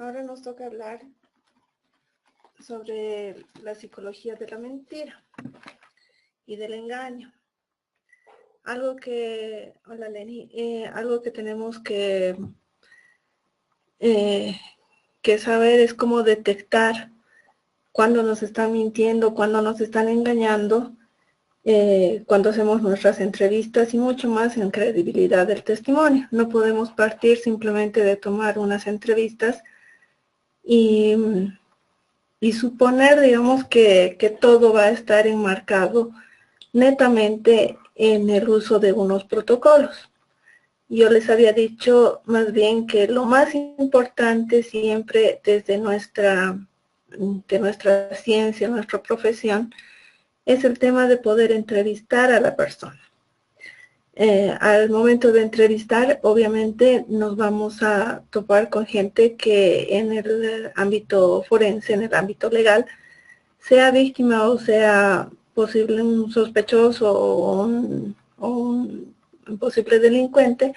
Ahora nos toca hablar sobre la psicología de la mentira y del engaño. Algo que, hola Lenny, algo que tenemos que saber es cómo detectar cuando nos están mintiendo, cuando nos están engañando, cuando hacemos nuestras entrevistas y mucho más en credibilidad del testimonio. No podemos partir simplemente de tomar unas entrevistas y suponer, digamos, que todo va a estar enmarcado netamente en el uso de unos protocolos. Yo les había dicho más bien que lo más importante siempre desde nuestra ciencia, nuestra profesión, es el tema de poder entrevistar a la persona. Al momento de entrevistar, obviamente nos vamos a topar con gente que en el ámbito forense, en el ámbito legal, sea víctima o sea posible un sospechoso o un posible delincuente,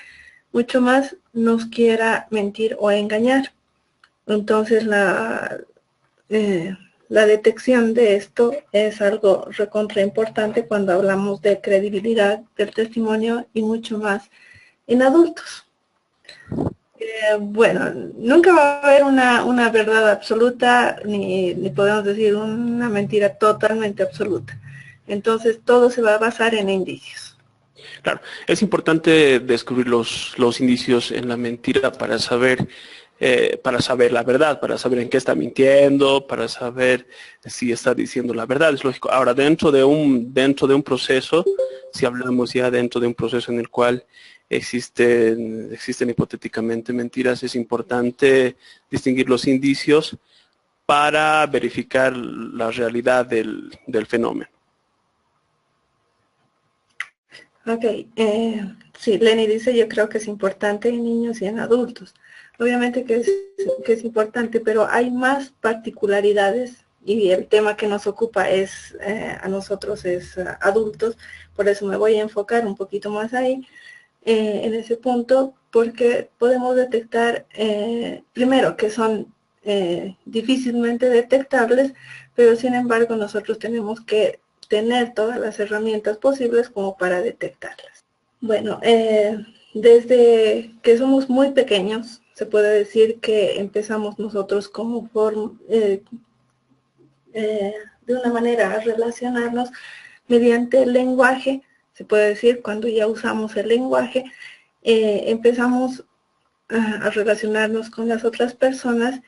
mucho más nos quiera mentir o engañar. Entonces la detección de esto es algo recontra importante cuando hablamos de credibilidad del testimonio y mucho más en adultos. Bueno, nunca va a haber una verdad absoluta, ni podemos decir una mentira totalmente absoluta. Entonces todo se va a basar en indicios. Claro, es importante descubrir los indicios en la mentira para saber la verdad, para saber en qué está mintiendo, para saber si está diciendo la verdad. Es lógico. Ahora, dentro de un proceso, si hablamos ya dentro de un proceso en el cual existen hipotéticamente mentiras, es importante distinguir los indicios para verificar la realidad del fenómeno. Ok, sí, Lenny dice, yo creo que es importante en niños y en adultos. Obviamente que es importante, pero hay más particularidades y el tema que nos ocupa es, a nosotros es adultos, por eso me voy a enfocar un poquito más ahí, en ese punto, porque podemos detectar, primero, que son difícilmente detectables, pero sin embargo nosotros tenemos que tener todas las herramientas posibles como para detectarlas. Bueno, desde que somos muy pequeños, se puede decir que empezamos nosotros como de una manera a relacionarnos mediante el lenguaje. Se puede decir, cuando ya usamos el lenguaje, empezamos a relacionarnos con las otras personas,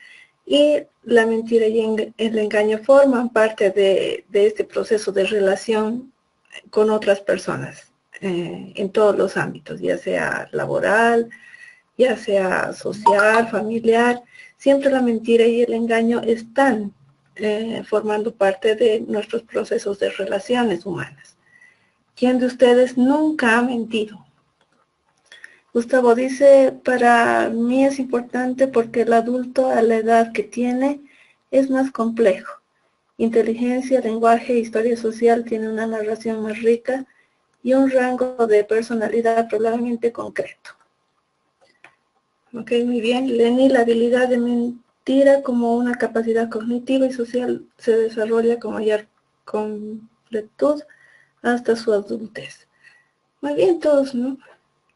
y la mentira y el engaño forman parte de este proceso de relación con otras personas en todos los ámbitos, ya sea laboral, ya sea social, familiar. Siempre la mentira y el engaño están formando parte de nuestros procesos de relaciones humanas. ¿Quién de ustedes nunca ha mentido? Gustavo dice, para mí es importante porque el adulto a la edad que tiene es más complejo. Inteligencia, lenguaje, historia social, tiene una narración más rica y un rango de personalidad probablemente concreto. Ok, muy bien. Lenny, la habilidad de mentira como una capacidad cognitiva y social se desarrolla con mayor completud hasta su adultez. Muy bien, todos, ¿no?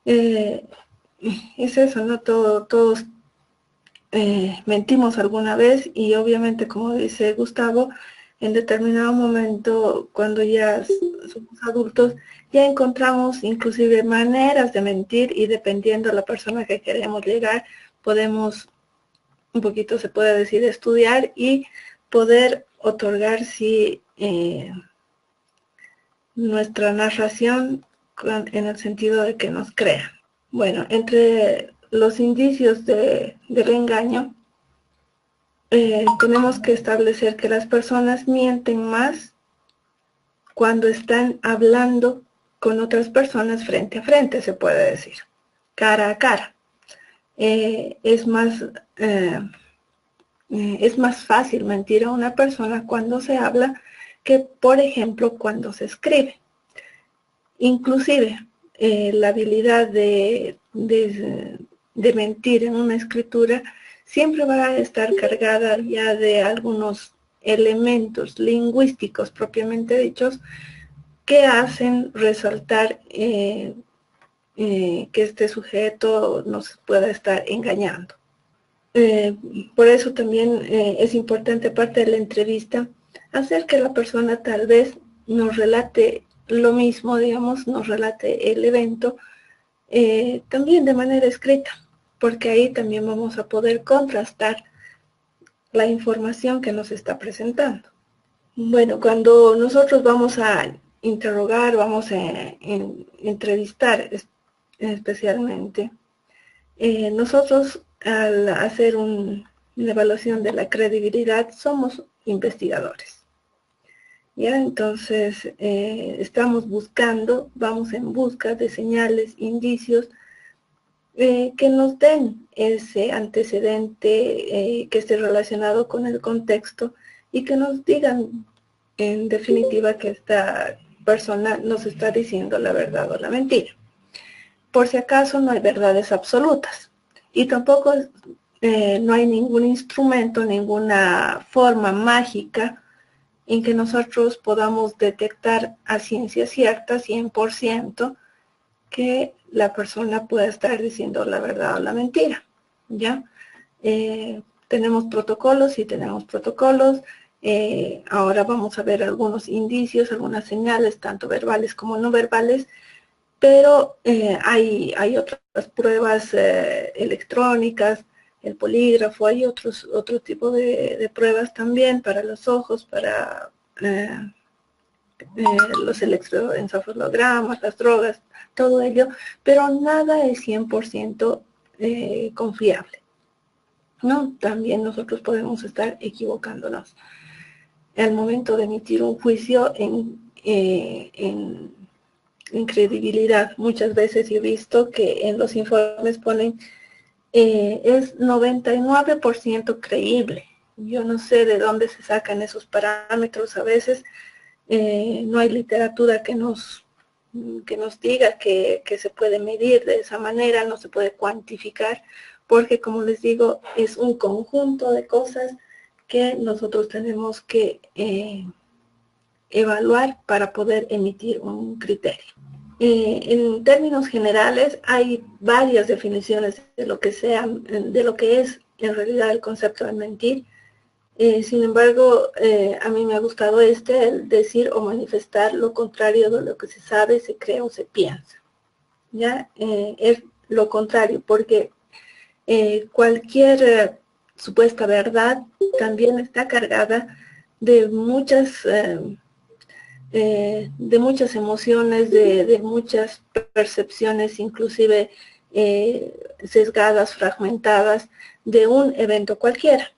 Es eso, ¿no? Todos mentimos alguna vez, y obviamente, como dice Gustavo, en determinado momento, cuando ya somos adultos, ya encontramos inclusive maneras de mentir, y dependiendo de la persona que queremos llegar, podemos, un poquito se puede decir, estudiar y poder otorgar si nuestra narración en el sentido de que nos crean. Bueno, entre los indicios del engaño, tenemos que establecer que las personas mienten más cuando están hablando con otras personas frente a frente, se puede decir, cara a cara. Es más fácil mentir a una persona cuando se habla que, por ejemplo, cuando se escribe. Inclusive, la habilidad de mentir en una escritura siempre va a estar cargada ya de algunos elementos lingüísticos propiamente dichos que hacen resaltar que este sujeto nos pueda estar engañando. Por eso también es importante, aparte de la entrevista, hacer que la persona tal vez nos relate lo mismo, digamos, nos relate el evento, también de manera escrita, porque ahí también vamos a poder contrastar la información que nos está presentando. Bueno, cuando nosotros vamos a interrogar, vamos a entrevistar especialmente, nosotros al hacer una evaluación de la credibilidad somos investigadores. ¿Ya? Entonces estamos buscando, vamos en busca de señales, indicios que nos den ese antecedente que esté relacionado con el contexto y que nos digan en definitiva que esta persona nos está diciendo la verdad o la mentira. Por si acaso no hay verdades absolutas y tampoco no hay ningún instrumento, ninguna forma mágica en que nosotros podamos detectar a ciencia cierta, 100%, que la persona pueda estar diciendo la verdad o la mentira, ¿ya? Tenemos protocolos, sí tenemos protocolos. Ahora vamos a ver algunos indicios, algunas señales, tanto verbales como no verbales, pero hay otras pruebas electrónicas, el polígrafo, hay otro tipo de pruebas también para los ojos, para los electroencefalogramas, las drogas, todo ello, pero nada es 100% confiable, ¿no? También nosotros podemos estar equivocándonos. Al momento de emitir un juicio en credibilidad, muchas veces he visto que en los informes ponen es 99% creíble. Yo no sé de dónde se sacan esos parámetros a veces. No hay literatura que nos diga que se puede medir de esa manera, no se puede cuantificar, porque como les digo, es un conjunto de cosas que nosotros tenemos que evaluar para poder emitir un criterio. En términos generales, hay varias definiciones de lo que es en realidad el concepto de mentir. Sin embargo, a mí me ha gustado el decir o manifestar lo contrario de lo que se sabe, se cree o se piensa. ¿Ya? Es lo contrario, porque cualquier supuesta verdad también está cargada de muchas emociones, de muchas percepciones, inclusive sesgadas, fragmentadas, de un evento cualquiera.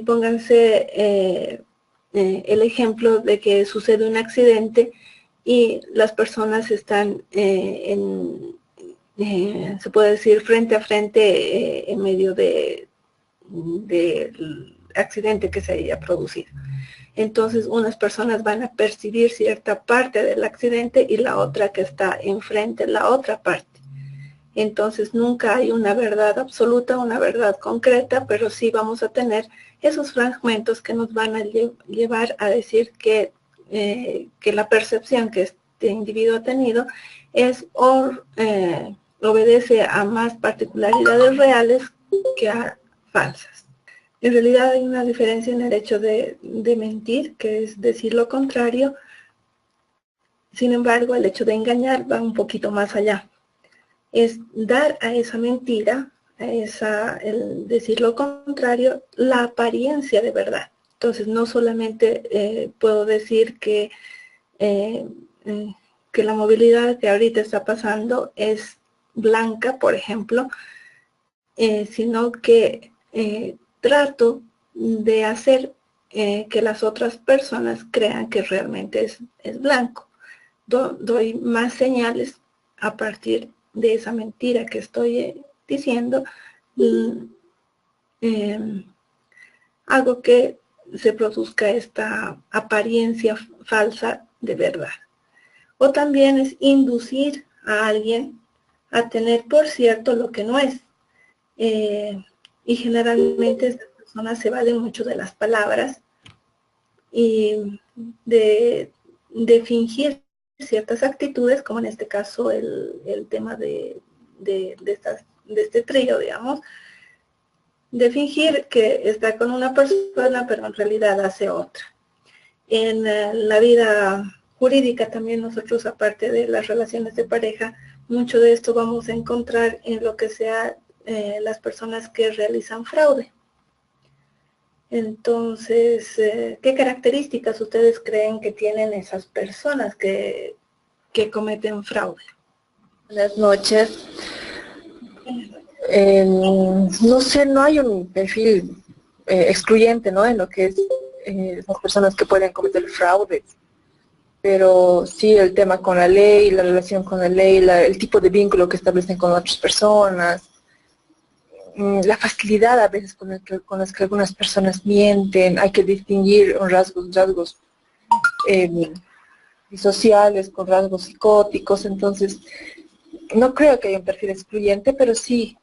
Pónganse el ejemplo de que sucede un accidente y las personas están se puede decir frente a frente en medio del accidente que se haya producido. Entonces unas personas van a percibir cierta parte del accidente y la otra que está enfrente, la otra parte. Entonces nunca hay una verdad absoluta, una verdad concreta, pero sí vamos a tener esos fragmentos que nos van a llevar a decir que la percepción que este individuo ha tenido es obedece a más particularidades reales que a falsas. En realidad hay una diferencia en el hecho de mentir, que es decir lo contrario. Sin embargo, el hecho de engañar va un poquito más allá. Es dar a esa mentira, el decir lo contrario, la apariencia de verdad. Entonces, no solamente puedo decir que la movilidad que ahorita está pasando es blanca, por ejemplo, sino que trato de hacer que las otras personas crean que realmente es blanco. Doy más señales a partir de esa mentira que estoy diciendo, hago que se produzca esta apariencia falsa de verdad. O también es inducir a alguien a tener por cierto lo que no es. y generalmente estas personas se evaden mucho de las palabras y de fingir ciertas actitudes, como en este caso el tema de este trío, digamos, de fingir que está con una persona, pero en realidad hace otra. En la vida jurídica también nosotros, aparte de las relaciones de pareja, mucho de esto vamos a encontrar en lo que sea las personas que realizan fraude. Entonces, ¿qué características ustedes creen que tienen esas personas que cometen fraude? Buenas noches. No sé, no hay un perfil excluyente, ¿no? En lo que es las personas que pueden cometer fraude, pero sí el tema con la ley, la relación con la ley, el tipo de vínculo que establecen con otras personas, la facilidad a veces con las que algunas personas mienten. Hay que distinguir rasgos disociales con rasgos psicóticos. Entonces no creo que haya un perfil excluyente, pero sí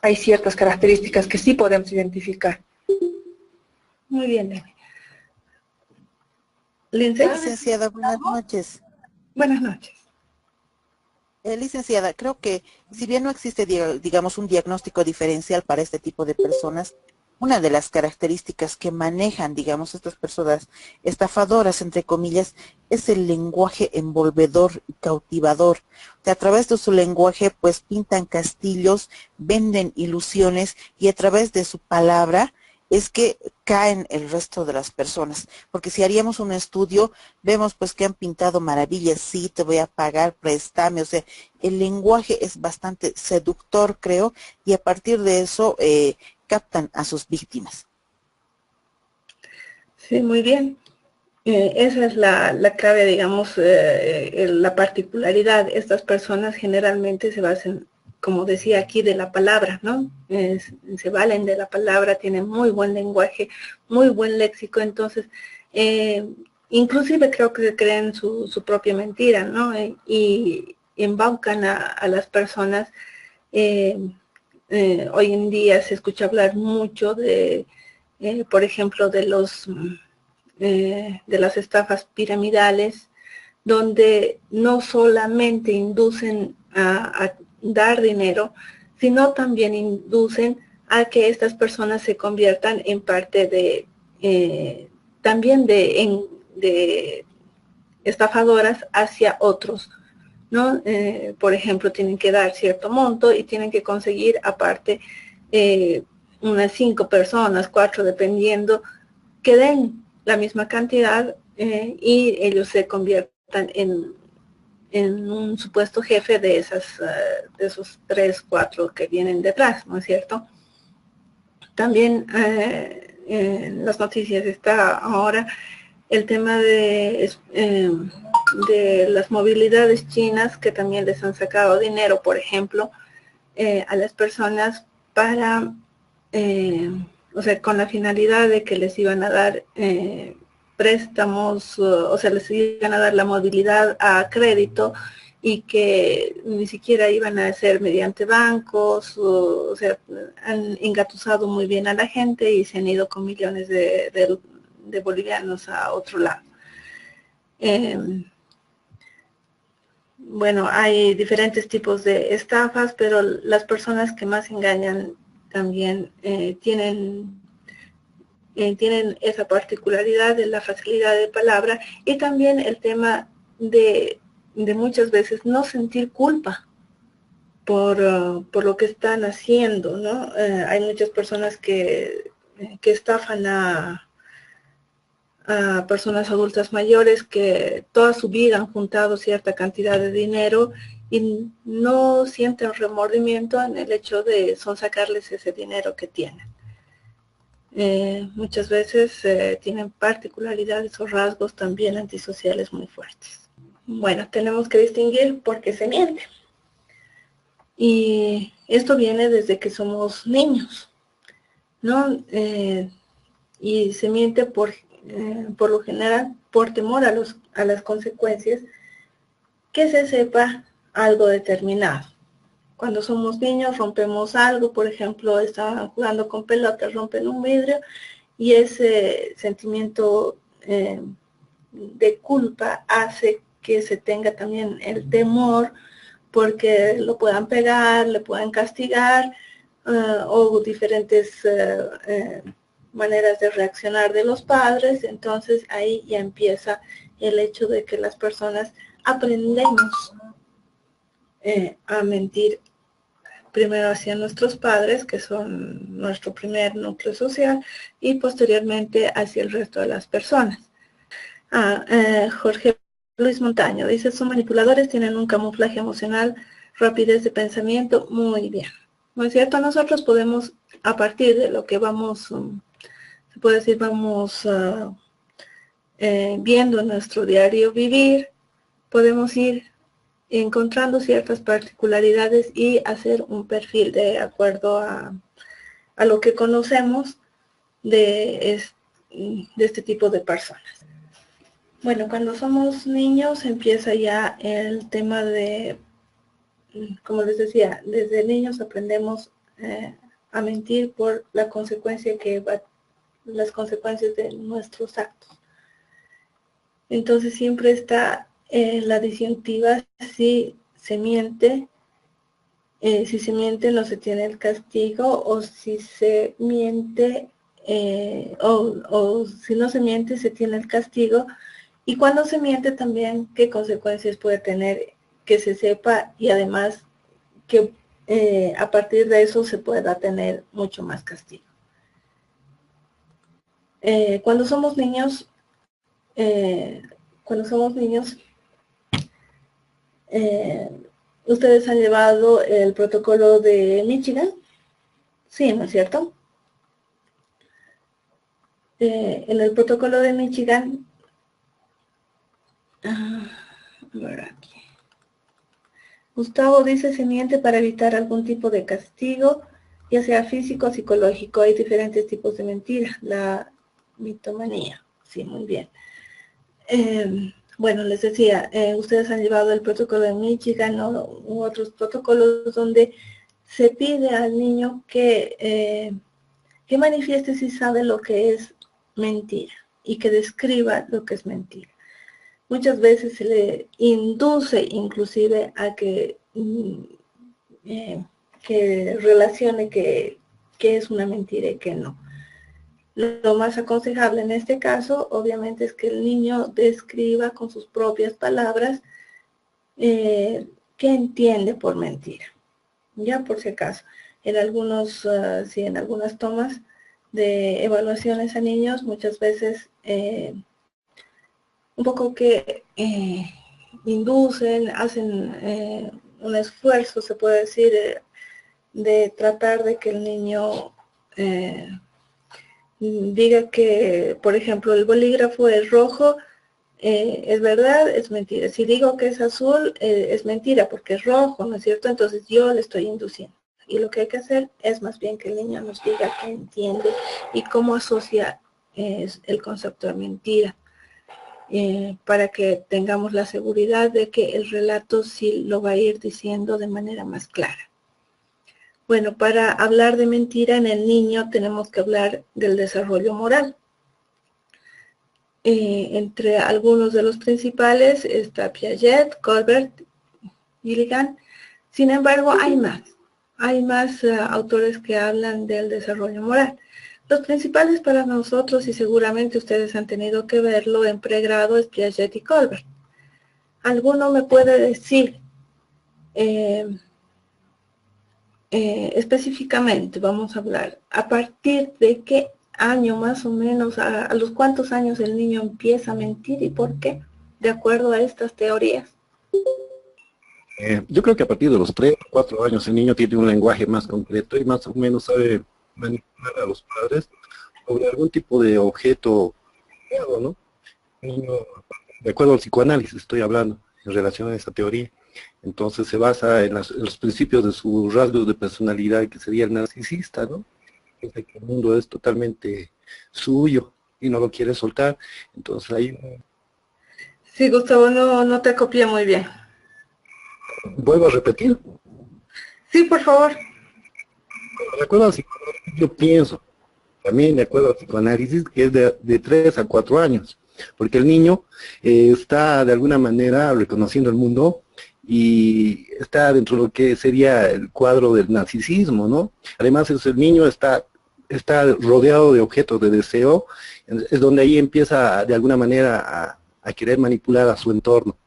hay ciertas características que sí podemos identificar. Muy bien, Lindsay. Licenciada, buenas noches. Buenas noches. Licenciada, creo que si bien no existe, digamos, un diagnóstico diferencial para este tipo de personas, una de las características que manejan, digamos, estas personas estafadoras, entre comillas, es el lenguaje envolvedor y cautivador. O sea, a través de su lenguaje, pues, pintan castillos, venden ilusiones y a través de su palabra es que caen el resto de las personas. Porque si haríamos un estudio, vemos pues que han pintado maravillas, sí, te voy a pagar, préstame, o sea, el lenguaje es bastante seductor, creo, y a partir de eso captan a sus víctimas. Sí, muy bien. Esa es la clave, digamos, la particularidad. Estas personas generalmente se basan, como decía aquí, de la palabra, ¿no? Se valen de la palabra, tienen muy buen lenguaje, muy buen léxico, entonces, inclusive creo que creen su propia mentira, ¿no? Y embaucan a las personas. Hoy en día se escucha hablar mucho por ejemplo, de las estafas piramidales, donde no solamente inducen a dar dinero, sino también inducen a que estas personas se conviertan en parte también de estafadoras hacia otros, ¿no? Por ejemplo, tienen que dar cierto monto y tienen que conseguir aparte unas 5 personas, 4, dependiendo, que den la misma cantidad y ellos se conviertan en un supuesto jefe de esos 3, 4 que vienen detrás, ¿no es cierto? También en las noticias está ahora el tema de las movilidades chinas, que también les han sacado dinero, por ejemplo, a las personas para, o sea, con la finalidad de que les iban a dar préstamos, o sea, les iban a dar la movilidad a crédito y que ni siquiera iban a hacer mediante bancos, o sea, han engatusado muy bien a la gente y se han ido con millones de bolivianos a otro lado. Bueno, hay diferentes tipos de estafas, pero las personas que más engañan también tienen esa particularidad de la facilidad de palabra y también el tema de muchas veces no sentir culpa por lo que están haciendo, ¿no? Hay muchas personas que estafan a personas adultas mayores que toda su vida han juntado cierta cantidad de dinero y no sienten remordimiento en el hecho de sonsacarles ese dinero que tienen. Muchas veces tienen particularidades o rasgos también antisociales muy fuertes. Bueno, tenemos que distinguir por qué se miente. Y esto viene desde que somos niños, ¿no? Y se miente por lo general por temor a las consecuencias, que se sepa algo determinado. Cuando somos niños rompemos algo, por ejemplo, estaban jugando con pelotas, rompen un vidrio y ese sentimiento de culpa hace que se tenga también el temor porque lo puedan pegar, le puedan castigar o diferentes maneras de reaccionar de los padres. Entonces ahí ya empieza el hecho de que las personas aprendemos a mentir primero hacia nuestros padres, que son nuestro primer núcleo social, y posteriormente hacia el resto de las personas. Jorge Luis Montaño dice, son manipuladores, tienen un camuflaje emocional, rapidez de pensamiento, muy bien. ¿No es cierto? Nosotros podemos, a partir de lo que vamos, se puede decir, vamos viendo en nuestro diario vivir, podemos ir encontrando ciertas particularidades y hacer un perfil de acuerdo a lo que conocemos de este tipo de personas. Bueno, cuando somos niños empieza ya el tema de, como les decía, desde niños aprendemos a mentir por la consecuencia las consecuencias de nuestros actos. Entonces siempre está la disyuntiva si se miente no se tiene el castigo, o si se miente, o si no se miente se tiene el castigo, y cuando se miente también qué consecuencias puede tener que se sepa, y además que a partir de eso se pueda tener mucho más castigo. Cuando somos niños, ¿ustedes han llevado el protocolo de Michigan? Sí, ¿no es cierto? En el protocolo de Michigan, a ver aquí. Gustavo dice, se miente para evitar algún tipo de castigo, ya sea físico o psicológico. Hay diferentes tipos de mentira. La mitomanía, sí, muy bien. Bueno, les decía, ustedes han llevado el protocolo de Michigan u otros protocolos donde se pide al niño que manifieste si sabe lo que es mentira y que describa lo que es mentira. Muchas veces se le induce inclusive a que relacione que es una mentira y que no. Lo más aconsejable en este caso, obviamente, es que el niño describa con sus propias palabras qué entiende por mentira. Ya por si acaso, en algunas tomas de evaluaciones a niños, muchas veces un poco que inducen, hacen un esfuerzo, se puede decir, de tratar de que el niño diga que, por ejemplo, el bolígrafo es rojo, es verdad, es mentira. Si digo que es azul, es mentira porque es rojo, ¿no es cierto? Entonces yo le estoy induciendo. Y lo que hay que hacer es más bien que el niño nos diga qué entiende y cómo asocia el concepto de mentira, para que tengamos la seguridad de que el relato sí lo va a ir diciendo de manera más clara. Bueno, para hablar de mentira en el niño tenemos que hablar del desarrollo moral. Entre algunos de los principales está Piaget, Colbert, Gilligan. Sin embargo, hay más. Hay más autores que hablan del desarrollo moral. Los principales para nosotros, y seguramente ustedes han tenido que verlo en pregrado, es Piaget y Colbert. ¿Alguno me puede decir específicamente, vamos a hablar, a partir de qué año más o menos, a los cuántos años el niño empieza a mentir y por qué, de acuerdo a estas teorías? Yo creo que a partir de los 3 o 4 años el niño tiene un lenguaje más concreto y más o menos sabe manipular a los padres sobre algún tipo de objeto, ¿no? El niño, de acuerdo al psicoanálisis estoy hablando, en relación a esa teoría. Entonces se basa en los principios de su rasgo de personalidad, que sería el narcisista, ¿no? Piensa que el mundo es totalmente suyo y no lo quiere soltar. Entonces ahí... Sí, Gustavo, no te copié muy bien. Vuelvo a repetir. Sí, por favor. De acuerdo al psicoanálisis, yo pienso, también de acuerdo al psicoanálisis, que es de 3 a 4 años, porque el niño está de alguna manera reconociendo el mundo y está dentro de lo que sería el cuadro del narcisismo, ¿no? Además, el niño está rodeado de objetos de deseo, es donde ahí empieza de alguna manera a querer manipular a su entorno,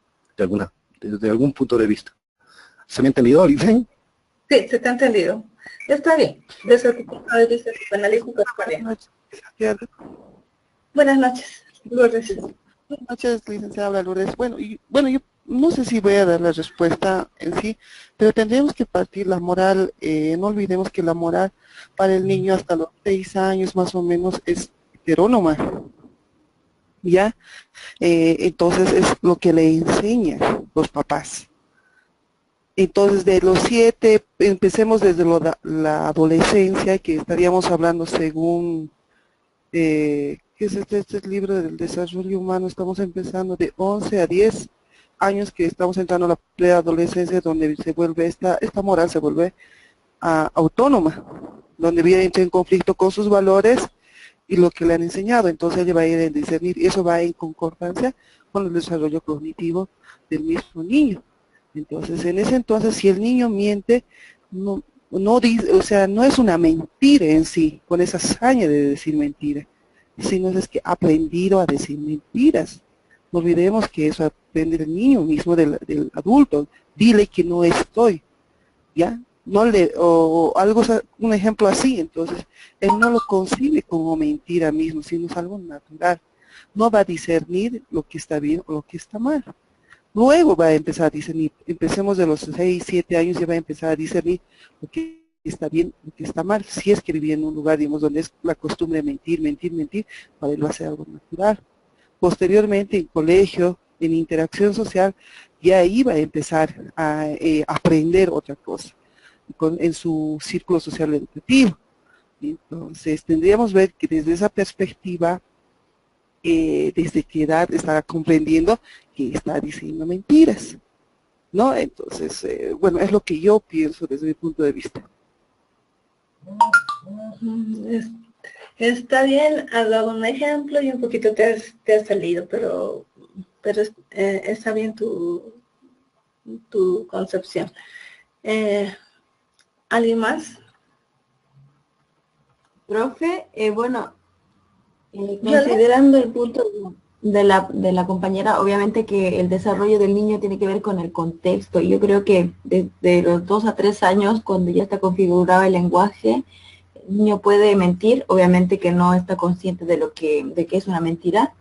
desde algún punto de vista. ¿Se me ha entendido, Licen? Sí, se te ha entendido. Está bien. Desde tu punto de vista psicoanalítico está Buenas bien. noches, licenciada. Buenas noches, Lourdes. Buenas noches, licenciada Lourdes. Bueno, yo no sé si voy a dar la respuesta en sí, pero tendríamos que partir la moral. No olvidemos que la moral para el niño hasta los 6 años más o menos es heterónoma, ¿ya? Entonces es lo que le enseñan los papás. Entonces, de los 7, empecemos desde la adolescencia, que estaríamos hablando según, ¿qué es este libro del desarrollo humano? Estamos empezando de 11 a 10 años que estamos entrando a la preadolescencia, donde se vuelve esta moral se vuelve autónoma, donde viene en conflicto con sus valores y lo que le han enseñado. Entonces ella va a ir a discernir, y eso va en concordancia con el desarrollo cognitivo del mismo niño. Entonces, en ese entonces, si el niño miente, no dice, o sea, no es una mentira en sí, con esa hazaña de decir mentira, sino es que ha aprendido a decir mentiras. No olvidemos que eso aprende el niño mismo del adulto. Dile que no estoy, ¿ya? No o algo, un ejemplo así. Entonces, él no lo concibe como mentira mismo, sino es algo natural. No va a discernir lo que está bien o lo que está mal. Luego va a empezar a discernir, empecemos de los 6, 7 años, ya va a empezar a discernir lo que está bien, lo que está mal. Si es que vivía en un lugar, digamos, donde es la costumbre de mentir, para él va a ser algo natural. Posteriormente, en colegio, en interacción social, ya ahí va a empezar a aprender otra cosa, en su círculo social educativo. Entonces, tendríamos que ver que desde esa perspectiva, desde qué edad está comprendiendo que está diciendo mentiras, ¿no? Entonces, bueno, es lo que yo pienso desde mi punto de vista. Está bien, has dado un ejemplo y un poquito te has salido, pero está bien tu concepción. ¿Alguien más? Profe, bueno, considerando el punto de la compañera, obviamente que el desarrollo del niño tiene que ver con el contexto. Y yo creo que desde los 2 a 3 años, cuando ya está configurado el lenguaje, el niño puede mentir, obviamente que no está consciente de que es una mentira,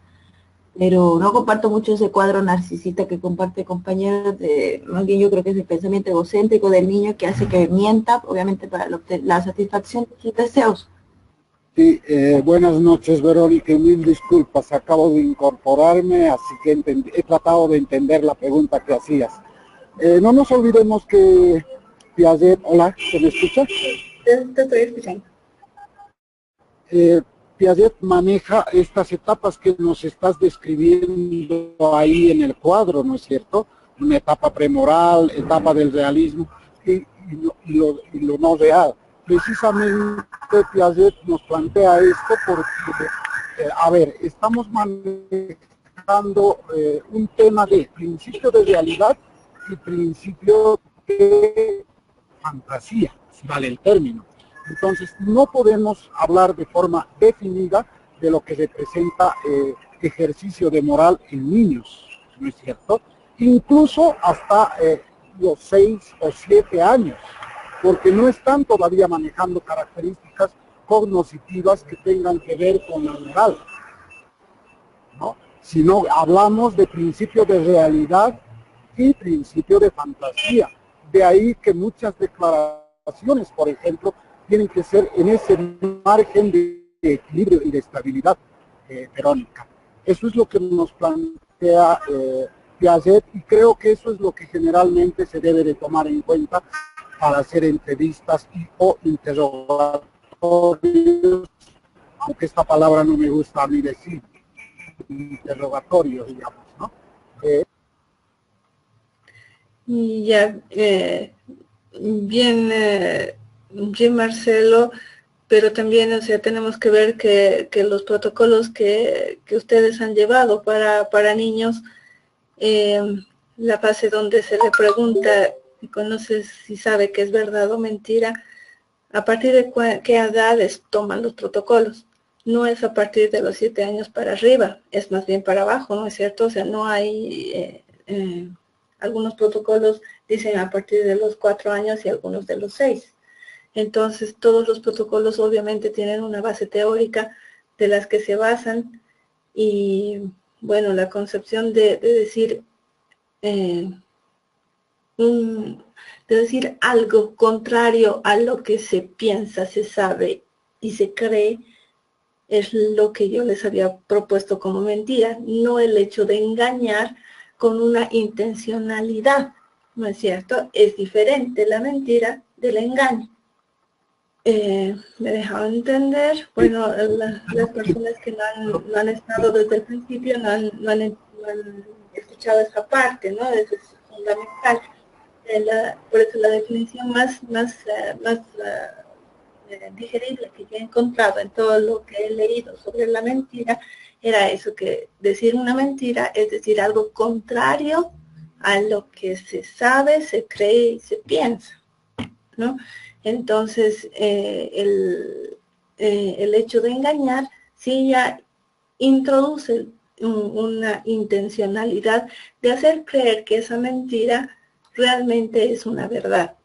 pero no comparto mucho ese cuadro narcisista que comparte compañeros, más bien yo creo que es el pensamiento egocéntrico del niño que hace que mienta, obviamente para la satisfacción de sus deseos. Sí, buenas noches, Verónica, mil disculpas, acabo de incorporarme, así que he tratado de entender la pregunta que hacías. No nos olvidemos que Piaget, hola, ¿se me escucha? Te estoy escuchando. Piaget maneja estas etapas que nos estás describiendo ahí en el cuadro, ¿no es cierto? Una etapa premoral, etapa del realismo y lo no real. Precisamente Piaget nos plantea esto porque, a ver, estamos manejando un tema de principio de realidad y principio de fantasía, si vale el término. Entonces, no podemos hablar de forma definida de lo que representa ejercicio de moral en niños, ¿no es cierto? Incluso hasta los 6 o 7 años, porque no están todavía manejando características cognitivas que tengan que ver con la moral, ¿no? Sino hablamos de principio de realidad y principio de fantasía. De ahí que muchas declaraciones, por ejemplo, tienen que ser en ese margen de equilibrio y de estabilidad, Verónica. Eso es lo que nos plantea Piaget, y creo que eso es lo que generalmente se debe de tomar en cuenta para hacer entrevistas o interrogatorios, aunque esta palabra no me gusta a mí decir, interrogatorios, digamos, ¿no? Y ya, bien, bien Marcelo, pero también, o sea, tenemos que ver que los protocolos que ustedes han llevado para niños, la fase donde se le pregunta, y conoce si sabe que es verdad o mentira, a partir de qué edades toman los protocolos. No es a partir de los 7 años para arriba, es más bien para abajo, ¿no es cierto? O sea, no hay, algunos protocolos dicen a partir de los 4 años y algunos de los 6. Entonces, todos los protocolos obviamente tienen una base teórica de las que se basan y, bueno, la concepción de decir de decir algo contrario a lo que se piensa, se sabe y se cree, es lo que yo les había propuesto como mentira, no el hecho de engañar con una intencionalidad, ¿no es cierto? Es diferente la mentira del engaño. ¿Me dejaron entender? Bueno, las personas que no han estado desde el principio no han escuchado esa parte, ¿no? Eso es fundamental. Por eso la definición más digerible que yo he encontrado en todo lo que he leído sobre la mentira era eso, que decir una mentira es decir algo contrario a lo que se sabe, se cree y se piensa, ¿no? Entonces, el hecho de engañar sí ya introduce una intencionalidad de hacer creer que esa mentira realmente es una verdad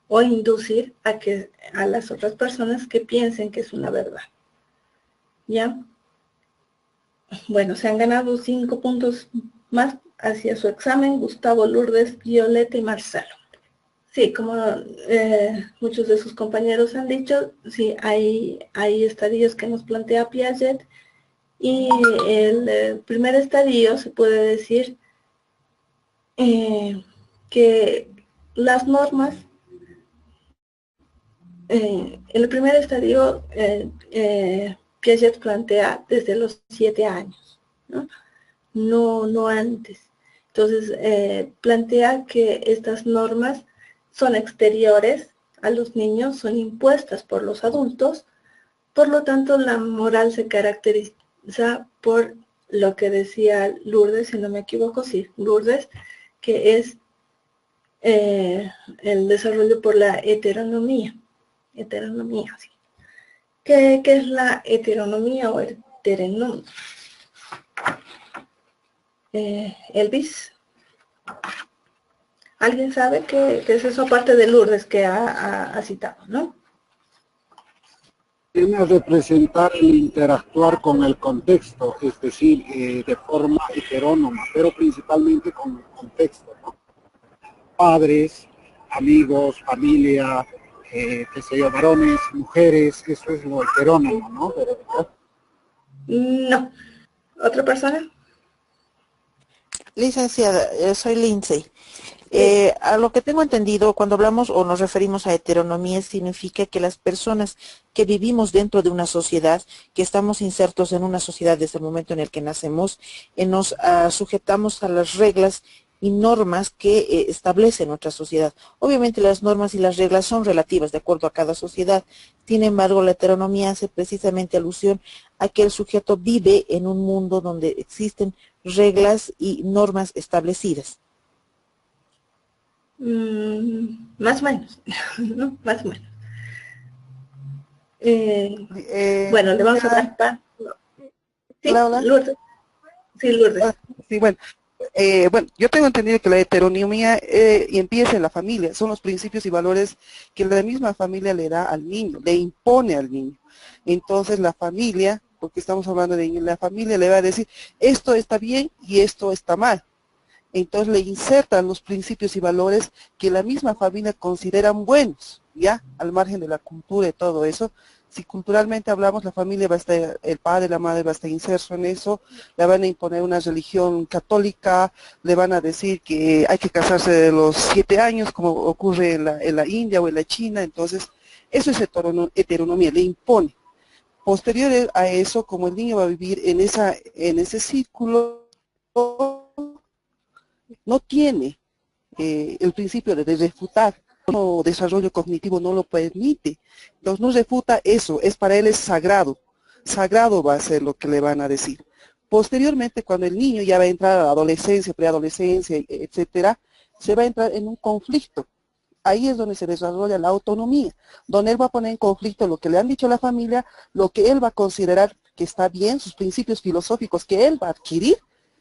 o inducir a las otras personas que piensen que es una verdad. ¿Ya? Bueno, se han ganado 5 puntos más hacia su examen Gustavo, Lourdes, Violeta y Marcelo. Sí, como muchos de sus compañeros han dicho, sí, hay estadios que nos plantea Piaget y el primer estadio se puede decir que las normas, en el primer estadio Piaget plantea desde los 7 años, ¿no? No antes. Entonces, plantea que estas normas son exteriores a los niños, son impuestas por los adultos, por lo tanto la moral se caracteriza por lo que decía Lourdes, si no me equivoco, sí, Lourdes, que es el desarrollo por la heteronomía, sí. ¿Qué es la heteronomía o heteronomía? Elvis, ¿alguien sabe qué es eso aparte de Lourdes que ha citado, no? Tiene a representar el interactuar con el contexto, es decir, de forma heterónoma, pero principalmente con el contexto, ¿no? Padres, amigos, familia, qué sé yo, varones, mujeres, eso es lo heterónomo, ¿no? No. ¿Otra persona? Licenciada, soy Lindsay. A lo que tengo entendido, cuando hablamos o nos referimos a heteronomía, significa que las personas que vivimos dentro de una sociedad, que estamos insertos en una sociedad desde el momento en el que nacemos, nos sujetamos a las reglas y normas que establece nuestra sociedad. Obviamente las normas y las reglas son relativas de acuerdo a cada sociedad. Sin embargo, la heteronomía hace precisamente alusión a que el sujeto vive en un mundo donde existen reglas y normas establecidas. Más o menos, ¿no? Más o menos. Bueno, le vamos a dar paso. Sí, Lourdes. Sí, Lourdes. Sí, bueno. Bueno, yo tengo entendido que la heteronomía empieza en la familia, son los principios y valores que la misma familia le da al niño, le impone al niño. Entonces la familia, porque estamos hablando de niño, la familia le va a decir, esto está bien y esto está mal. Entonces le insertan los principios y valores que la misma familia consideran buenos, ya, al margen de la cultura y todo eso. Si culturalmente hablamos, la familia va a estar, el padre, la madre va a estar inserso en eso, le van a imponer una religión católica, le van a decir que hay que casarse de los 7 años, como ocurre en la India o en la China. Entonces, eso es heteronomía, le impone. Posterior a eso, como el niño va a vivir en ese círculo, no tiene el principio de refutar desarrollo cognitivo no lo permite. Entonces no refuta eso, para él es sagrado. Sagrado va a ser lo que le van a decir. Posteriormente, cuando el niño ya va a entrar a la adolescencia, preadolescencia, etcétera, se va a entrar en un conflicto. Ahí es donde se desarrolla la autonomía, donde él va a poner en conflicto lo que le han dicho a la familia, lo que él va a considerar que está bien, sus principios filosóficos que él va a adquirir,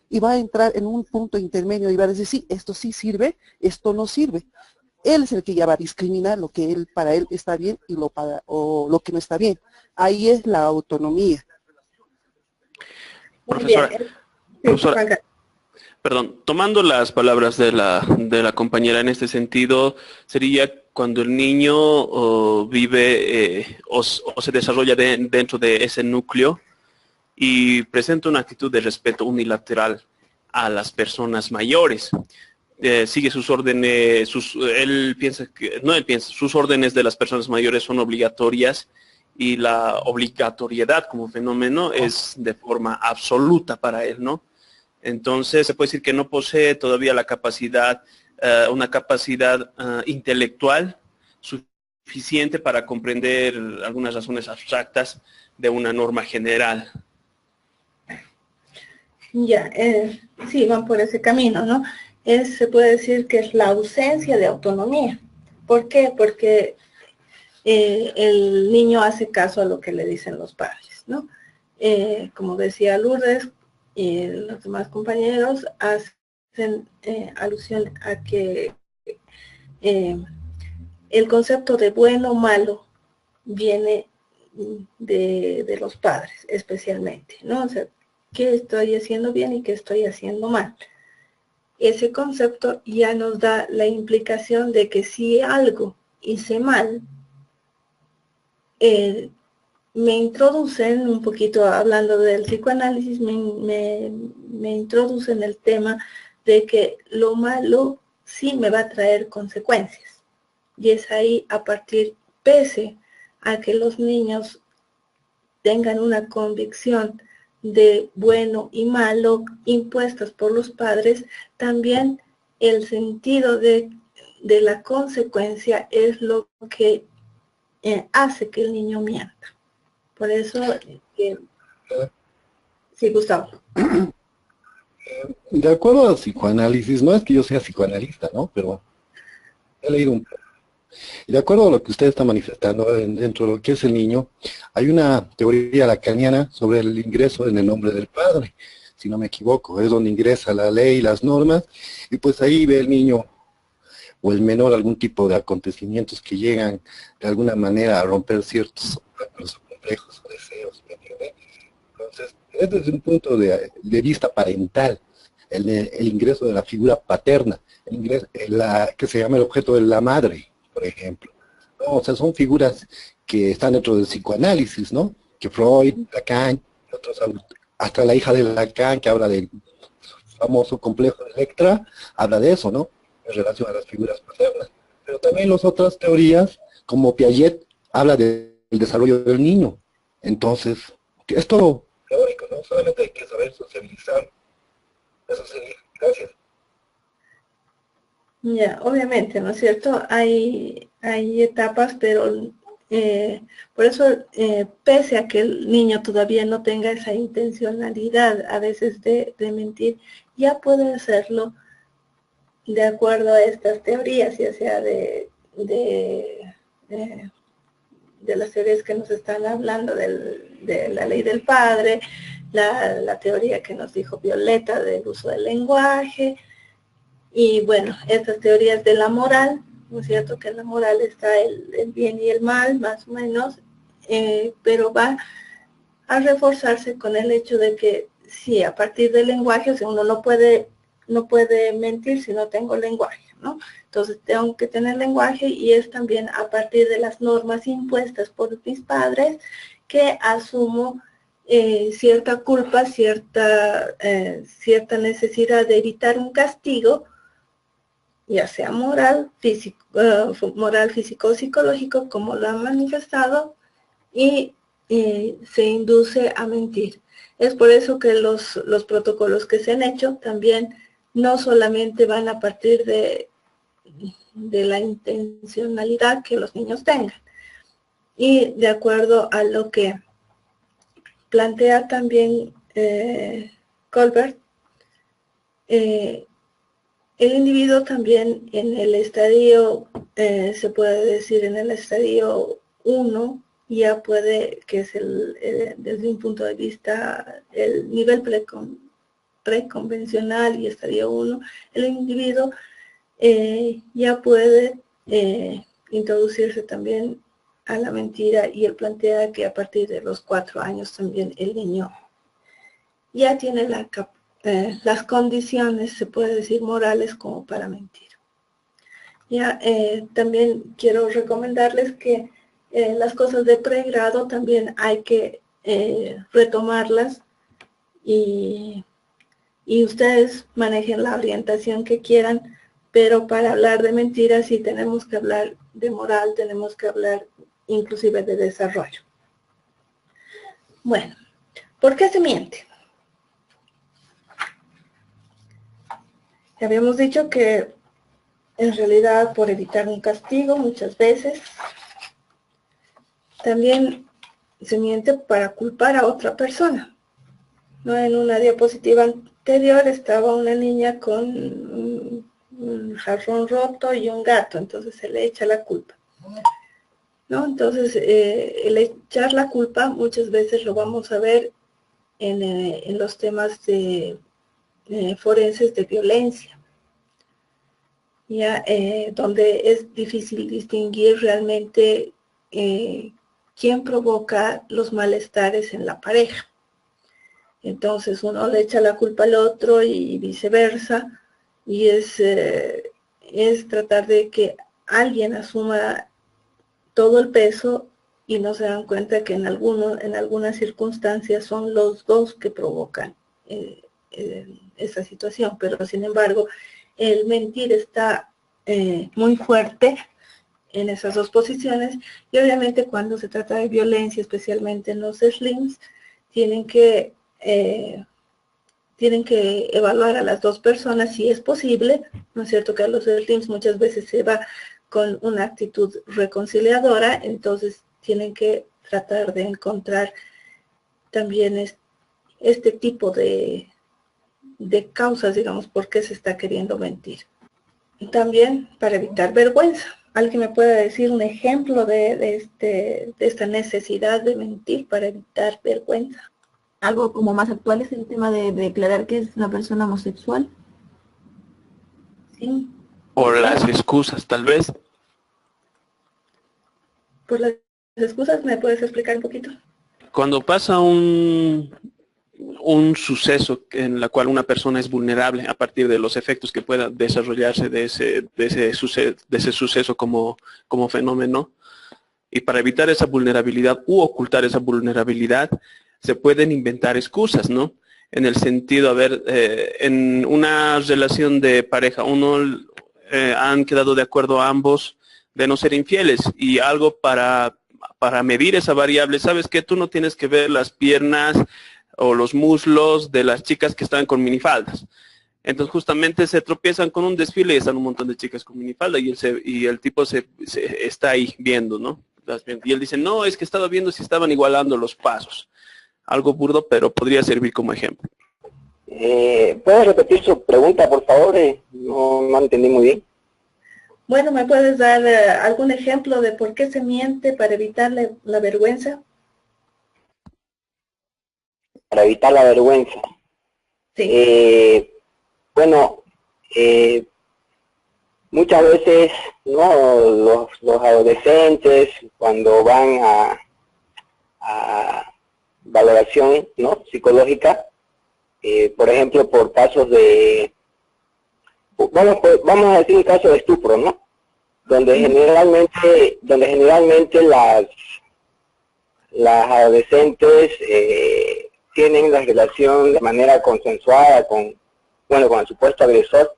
y va a entrar en un punto intermedio y va a decir, sí, esto sí sirve, esto no sirve. Él es el que ya va a discriminar lo que para él está bien y lo que no está bien. Ahí es la autonomía. Profesora, profesora, perdón, tomando las palabras de la compañera en este sentido, sería cuando el niño vive o se desarrolla dentro de ese núcleo y presenta una actitud de respeto unilateral a las personas mayores. Sigue sus órdenes, sus órdenes de las personas mayores son obligatorias y la obligatoriedad como fenómeno es de forma absoluta para él, ¿no? Entonces se puede decir que no posee todavía la capacidad, una capacidad intelectual suficiente para comprender algunas razones abstractas de una norma general. Ya, sí, van por ese camino, ¿no? Se puede decir que es la ausencia de autonomía. ¿Por qué? Porque el niño hace caso a lo que le dicen los padres, ¿no? Como decía Lourdes y los demás compañeros, hacen alusión a que el concepto de bueno o malo viene de los padres, especialmente, ¿no? O sea, ¿qué estoy haciendo bien y qué estoy haciendo mal? Ese concepto ya nos da la implicación de que si algo hice mal, me introducen un poquito, hablando del psicoanálisis, me introducen el tema de que lo malo sí me va a traer consecuencias. Y es ahí a partir, pese a que los niños tengan una convicción de bueno y malo impuestas por los padres, también el sentido de la consecuencia es lo que hace que el niño mienta. Por eso, sí, Gustavo. De acuerdo al psicoanálisis, no es que yo sea psicoanalista, ¿no? Pero he leído un poco. Y de acuerdo a lo que usted está manifestando dentro de lo que es el niño, hay una teoría lacaniana sobre el ingreso en el nombre del padre, si no me equivoco, es donde ingresa la ley, las normas, y pues ahí ve el niño o el menor algún tipo de acontecimientos que llegan de alguna manera a romper ciertos complejos o deseos, ¿me entiende? Entonces, es desde un punto de vista parental, el ingreso de la figura paterna, que se llama el objeto de la madre, por ejemplo. ¿No? O sea, son figuras que están dentro del psicoanálisis, ¿no? Que Freud, Lacan, otros, hasta la hija de Lacan, que habla del famoso complejo de Electra, habla de eso, ¿no? En relación a las figuras paternas. Pero también las otras teorías, como Piaget, habla del desarrollo del niño. Entonces, es todo teórico, ¿no? Solamente hay que saber socializar. Eso sería. Gracias. Ya, obviamente, ¿no es cierto? Hay etapas, pero por eso, pese a que el niño todavía no tenga esa intencionalidad a veces de mentir, ya puede hacerlo de acuerdo a estas teorías, ya sea de las teorías que nos están hablando de la ley del padre, la teoría que nos dijo Violeta del uso del lenguaje, y bueno, estas teorías de la moral, ¿no es cierto? Que en la moral está el bien y el mal, más o menos, pero va a reforzarse con el hecho de que sí, a partir del lenguaje, o sea, uno no puede mentir si no tengo lenguaje, ¿no? Entonces tengo que tener lenguaje, y es también a partir de las normas impuestas por mis padres que asumo cierta culpa, cierta necesidad de evitar un castigo, ya sea moral, físico o psicológico, como lo han manifestado, y se induce a mentir. Es por eso que los protocolos que se han hecho también no solamente van a partir de de la intencionalidad que los niños tengan. Y de acuerdo a lo que plantea también Colbert, el individuo también en el estadio, se puede decir en el estadio 1, ya puede, que es desde un punto de vista, el nivel preconvencional y estadio 1, el individuo ya puede introducirse también a la mentira, y él plantea que a partir de los 4 años también el niño ya tiene las condiciones, se puede decir, morales como para mentir. Ya también quiero recomendarles que las cosas de pregrado también hay que retomarlas, y ustedes manejen la orientación que quieran, pero para hablar de mentiras sí tenemos que hablar de moral, tenemos que hablar inclusive de desarrollo. Bueno, ¿por qué se miente? Habíamos dicho que en realidad por evitar un castigo muchas veces. También se miente para culpar a otra persona. ¿No? En una diapositiva anterior estaba una niña con un jarrón roto y un gato, entonces se le echa la culpa, ¿no? Entonces, el echar la culpa muchas veces lo vamos a ver en los temas de forenses de violencia, ya donde es difícil distinguir realmente quién provoca los malestares en la pareja. Entonces uno le echa la culpa al otro y viceversa, y es tratar de que alguien asuma todo el peso, y no se dan cuenta que en algunas circunstancias son los dos que provocan esa situación. Pero sin embargo, el mentir está muy fuerte en esas dos posiciones, y obviamente cuando se trata de violencia, especialmente en los slims, tienen que evaluar a las dos personas si es posible, ¿no es cierto? Que a los slims muchas veces se va con una actitud reconciliadora, entonces tienen que tratar de encontrar también este tipo de causas, digamos, por qué se está queriendo mentir. Y también para evitar vergüenza. ¿Alguien me puede decir un ejemplo de esta necesidad de mentir para evitar vergüenza? Algo como más actual es el tema de declarar que es una persona homosexual. Sí. Por las excusas, tal vez. Por las excusas, ¿me puedes explicar un poquito? Cuando pasa un suceso en la cual una persona es vulnerable a partir de los efectos que pueda desarrollarse de ese suceso como fenómeno, y para evitar esa vulnerabilidad u ocultar esa vulnerabilidad, se pueden inventar excusas, ¿no? En el sentido, a ver, en una relación de pareja, han quedado de acuerdo ambos de no ser infieles, y algo para medir esa variable, ¿sabes qué? Tú no tienes que ver las piernas o los muslos de las chicas que están con minifaldas. Entonces justamente se tropiezan con un desfile y están un montón de chicas con minifalda, y el tipo se está ahí viendo, ¿no? Y él dice, no, es que estaba viendo si estaban igualando los pasos. Algo burdo, pero podría servir como ejemplo. ¿Puede repetir su pregunta, por favor? No entendí muy bien. Bueno, ¿me puedes dar algún ejemplo de por qué se miente para evitar la vergüenza? Para evitar la vergüenza. Sí. Bueno, muchas veces, ¿no? Los adolescentes, cuando van a valoración, ¿no? Psicológica, por ejemplo, por casos de, vamos a decir un caso de estupro, ¿no? Donde generalmente las adolescentes tienen la relación de manera consensuada con el supuesto agresor,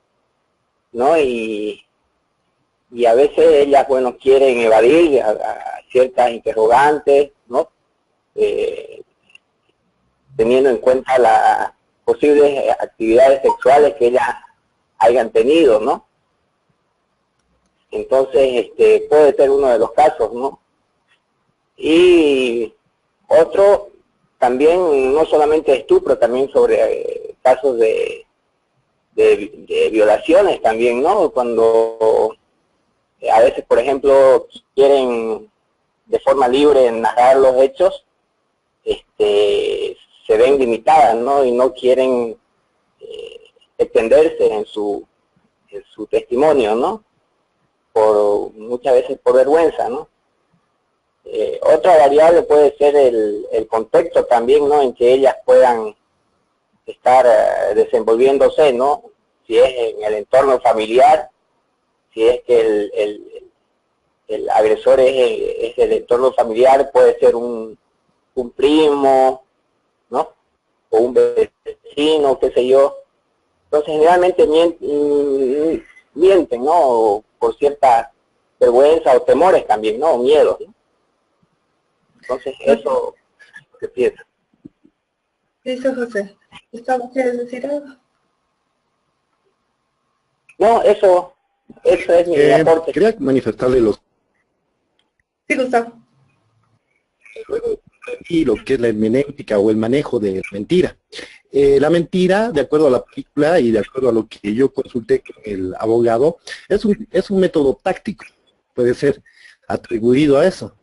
¿no? Y a veces ellas, quieren evadir a ciertas interrogantes, ¿no? Teniendo en cuenta las posibles actividades sexuales que ellas hayan tenido, ¿no? Entonces, puede ser uno de los casos, ¿no? Y otro, también, no solamente estupro, también sobre casos de violaciones también, ¿no? Cuando a veces, por ejemplo, quieren de forma libre narrar los hechos, se ven limitadas, ¿no? Y no quieren extenderse en su testimonio, ¿no? Muchas veces por vergüenza, ¿no? Otra variable puede ser el contexto también, ¿no? En que ellas puedan estar desenvolviéndose, ¿no? Si es en el entorno familiar, si es que el agresor es el entorno familiar, puede ser un primo, ¿no? O un vecino, qué sé yo. Entonces generalmente mienten, ¿no? Por cierta vergüenza o temores también, ¿no? O miedos, ¿no? Entonces eso es lo que pienso. Listo, José. ¿Gustavo, quieres decir algo? No, eso es mi aporte. Quería manifestarle Sí, Gustavo. luego aprendí lo que es la hermenéutica o el manejo de la mentira. La mentira, de acuerdo a la película y de acuerdo a lo que yo consulté con el abogado, es un método táctico, puede ser atribuido a eso.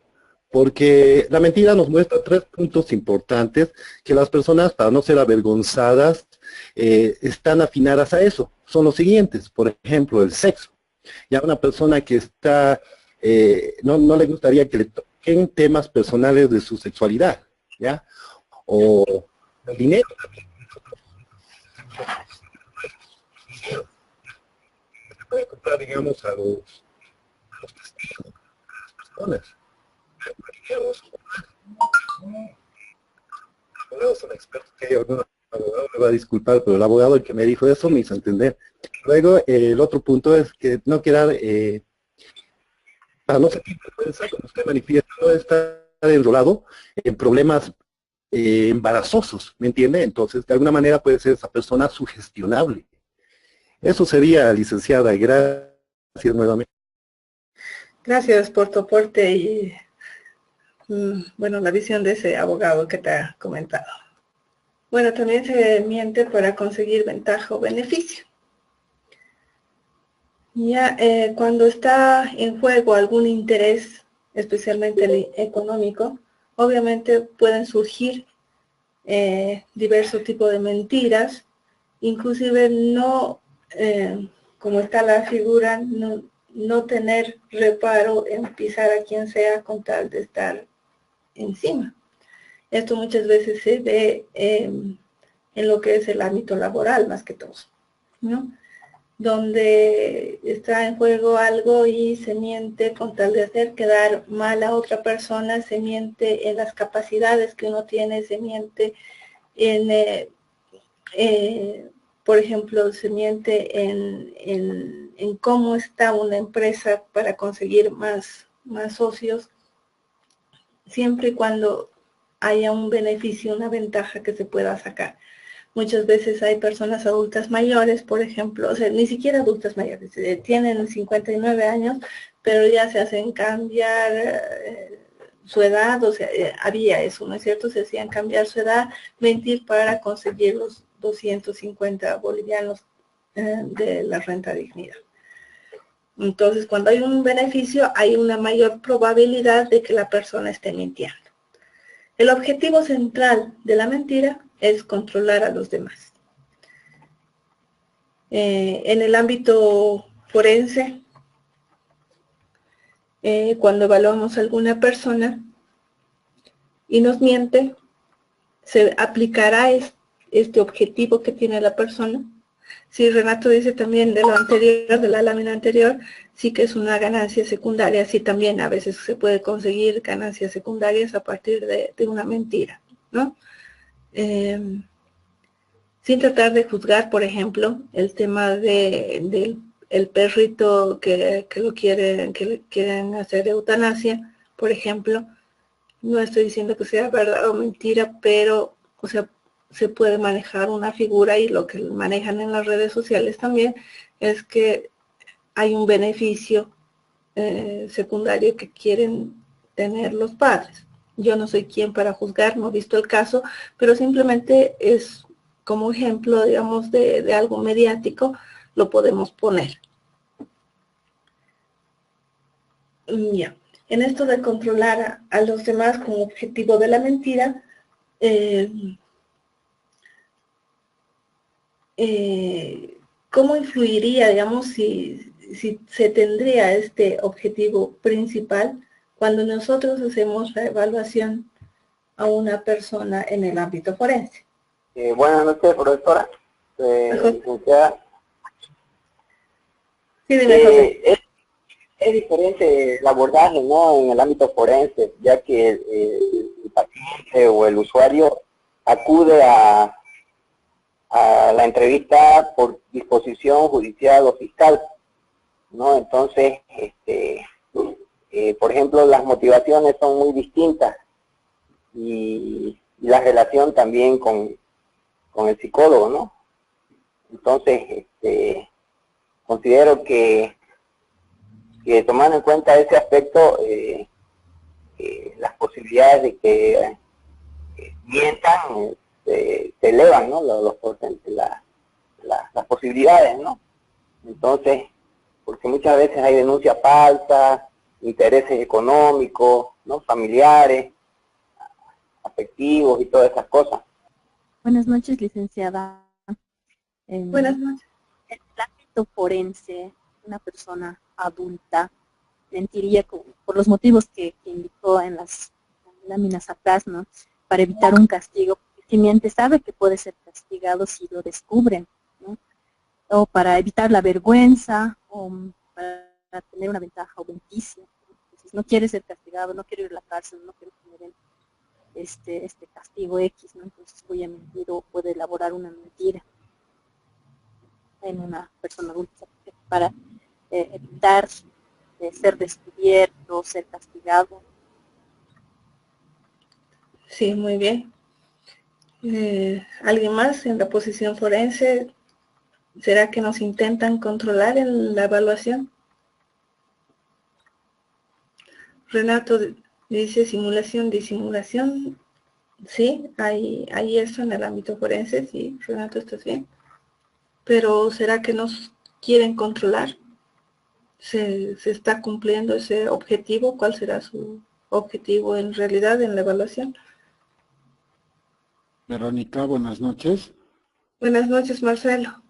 Porque la mentira nos muestra 3 puntos importantes que las personas, para no ser avergonzadas, están afinadas a eso. Son los siguientes, por ejemplo, el sexo. Ya una persona que está, no le gustaría que le toquen temas personales de su sexualidad, ¿ya? O el dinero también. Se puede comprar, digamos, a los testigos, a las personas. Abogados son expertos, que hay algún abogado me va a disculpar, pero el abogado el que me dijo eso me hizo entender. Luego, el otro punto es que no quedar, para no sentir vergüenza, como usted manifiesta, no estar enrolado en problemas embarazosos, ¿me entiende? Entonces, de alguna manera puede ser esa persona sugestionable. Eso sería, licenciada, y gracias nuevamente. Gracias por tu aporte y bueno, la visión de ese abogado que te ha comentado. Bueno, también se miente para conseguir ventaja o beneficio. Ya cuando está en juego algún interés, especialmente el económico, obviamente pueden surgir diversos tipos de mentiras, inclusive no, como está la figura, no tener reparo en pisar a quien sea con tal de estar encima. Esto muchas veces se ve en lo que es el ámbito laboral más que todo, ¿no? Donde está en juego algo y se miente con tal de hacer quedar mal a otra persona, se miente en las capacidades que uno tiene, se miente en, por ejemplo, se miente en cómo está una empresa para conseguir más socios, siempre y cuando haya un beneficio, una ventaja que se pueda sacar. Muchas veces hay personas adultas mayores, por ejemplo, o sea, ni siquiera adultas mayores, tienen 59 años, pero ya se hacen cambiar su edad, o sea, había eso, ¿no es cierto? Se hacían cambiar su edad, mentir para conseguir los 250 bolivianos de la renta dignidad. Entonces, cuando hay un beneficio, hay una mayor probabilidad de que la persona esté mintiendo. El objetivo central de la mentira es controlar a los demás. En el ámbito forense, cuando evaluamos a alguna persona y nos miente, se aplicará este objetivo que tiene la persona. Si Renato dice también de lo anterior, de la lámina anterior, sí que es una ganancia secundaria, sí también a veces se puede conseguir ganancias secundarias a partir de una mentira, ¿no? Sin tratar de juzgar, por ejemplo, el tema del perrito que le quieren hacer eutanasia, por ejemplo, no estoy diciendo que sea verdad o mentira, pero, o sea, se puede manejar una figura y lo que manejan en las redes sociales también es que hay un beneficio secundario que quieren tener los padres. Yo no soy quien para juzgar, no he visto el caso, pero simplemente es como ejemplo, digamos, de algo mediático, lo podemos poner. Ya. En esto de controlar a los demás como objetivo de la mentira, ¿cómo influiría, digamos, si se tendría este objetivo principal cuando nosotros hacemos la evaluación a una persona en el ámbito forense? Buenas noches, profesora. Licenciada. Sí, dime, José. Es diferente el abordaje, ¿no?, en el ámbito forense, ya que el paciente o el usuario acude a la entrevista por disposición judicial o fiscal, ¿no? Entonces, por ejemplo, las motivaciones son muy distintas y la relación también con el psicólogo, ¿no? Entonces, considero que tomando en cuenta ese aspecto, las posibilidades de que mientan se elevan, ¿no? Las posibilidades, ¿no? Entonces, porque muchas veces hay denuncias falsas, intereses económicos, ¿no?, familiares, afectivos y todas esas cosas. Buenas noches, licenciada. Buenas noches. En el ámbito forense, una persona adulta mentiría por los motivos que indicó en las láminas atrás, ¿no?, para evitar un castigo. Si miente, sabe que puede ser castigado si lo descubren, ¿no?, o para evitar la vergüenza, o para tener una ventaja o beneficio. Entonces, no quiere ser castigado, no quiere ir a la cárcel, no quiere tener este castigo X, ¿no? Entonces voy a mentir, o puede elaborar una mentira en una persona adulta para evitar ser descubierto, ser castigado. Sí, muy bien. ¿Alguien más en la posición forense? ¿Será que nos intentan controlar en la evaluación? Renato dice simulación, disimulación. Sí, hay eso en el ámbito forense. Sí, Renato, ¿estás bien? Pero ¿será que nos quieren controlar? ¿Se está cumpliendo ese objetivo? ¿Cuál será su objetivo en realidad en la evaluación? Verónica, buenas noches. Buenas noches, Marcelo.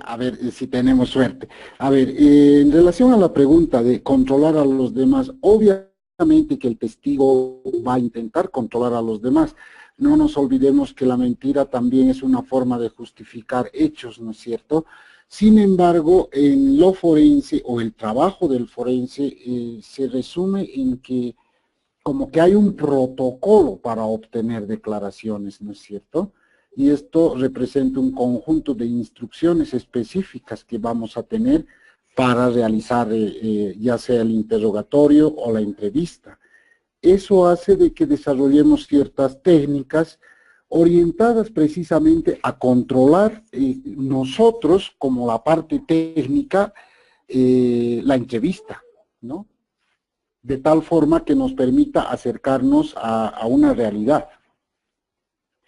A ver si tenemos suerte. A ver, en relación a la pregunta de controlar a los demás, obviamente que el testigo va a intentar controlar a los demás. No nos olvidemos que la mentira también es una forma de justificar hechos, ¿no es cierto? Sin embargo, en lo forense o el trabajo del forense se resume en que como que hay un protocolo para obtener declaraciones, ¿no es cierto? Y esto representa un conjunto de instrucciones específicas que vamos a tener para realizar ya sea el interrogatorio o la entrevista. Eso hace de que desarrollemos ciertas técnicas orientadas precisamente a controlar nosotros, como la parte técnica, la entrevista, ¿no? De tal forma que nos permita acercarnos a una realidad.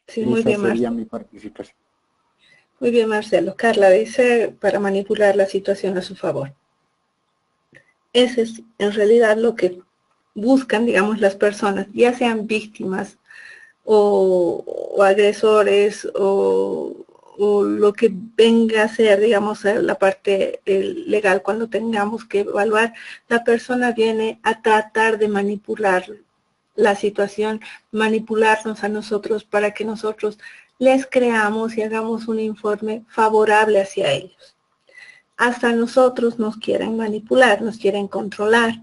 Sí, muy bien, Esa sería Marcelo. mi participación. Muy bien, Marcelo. Carla dice para manipular la situación a su favor. Ese es en realidad lo que buscan, digamos, las personas, ya sean víctimas o agresores o lo que venga a ser, digamos, la parte legal. Cuando tengamos que evaluar, la persona viene a tratar de manipular la situación, manipularnos a nosotros para que nosotros les creamos y hagamos un informe favorable hacia ellos. Hasta nosotros nos quieren manipular, nos quieren controlar.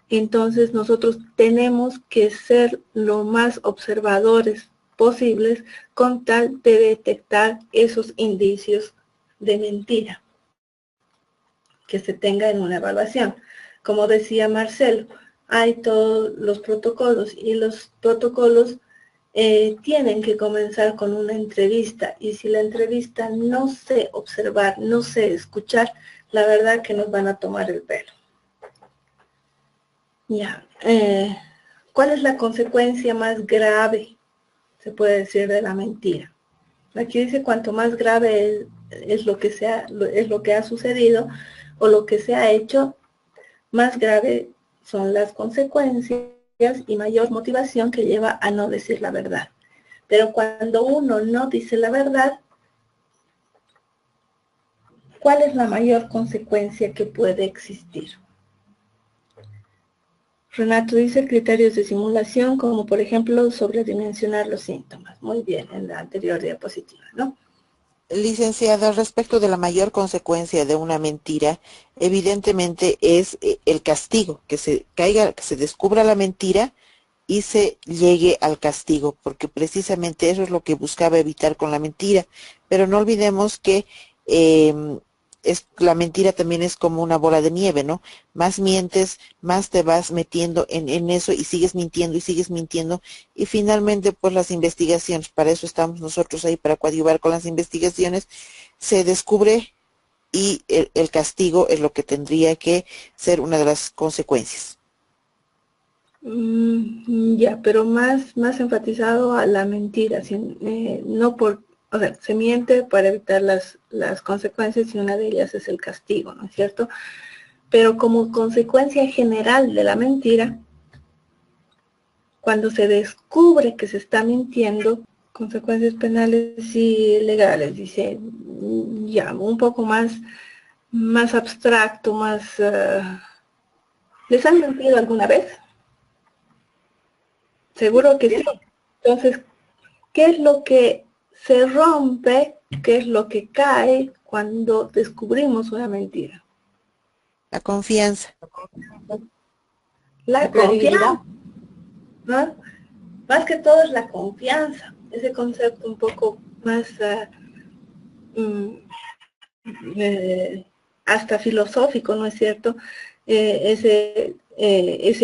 Entonces nosotros tenemos que ser lo más observadores posibles con tal de detectar esos indicios de mentira que se tenga en una evaluación. Como decía Marcelo, hay todos los protocolos y los protocolos tienen que comenzar con una entrevista, y si la entrevista no sé observar, no sé escuchar, la verdad que nos van a tomar el pelo. Ya. ¿Cuál es la consecuencia más grave, se puede decir, de la mentira? Aquí dice cuanto más grave es lo que es lo que ha sucedido o lo que se ha hecho, más grave son las consecuencias y mayor motivación que lleva a no decir la verdad. Pero cuando uno no dice la verdad, ¿cuál es la mayor consecuencia que puede existir? Renato dice criterios de simulación, como por ejemplo sobredimensionar los síntomas. Muy bien, en la anterior diapositiva, ¿no? Licenciada, respecto de la mayor consecuencia de una mentira, evidentemente es el castigo, que se caiga, que se descubra la mentira y se llegue al castigo, porque precisamente eso es lo que buscaba evitar con la mentira. Pero no olvidemos que la mentira también es como una bola de nieve, ¿no? Más mientes, más te vas metiendo en eso y sigues mintiendo y finalmente pues las investigaciones, para eso estamos nosotros ahí, para coadyuvar con las investigaciones, se descubre y el castigo es lo que tendría que ser una de las consecuencias. Ya, pero más enfatizado a la mentira, no por, o sea, se miente para evitar las consecuencias y una de ellas es el castigo, ¿no es cierto? Pero como consecuencia general de la mentira, cuando se descubre que se está mintiendo, consecuencias penales y legales, dice, ya, un poco más abstracto, ¿les han mentido alguna vez? Seguro que sí. Entonces, ¿qué es lo que se rompe? ¿Qué es lo que cae cuando descubrimos una mentira? La confianza. La confianza, ¿no? Más que todo es la confianza, ese concepto un poco más hasta filosófico, ¿no es cierto? Ese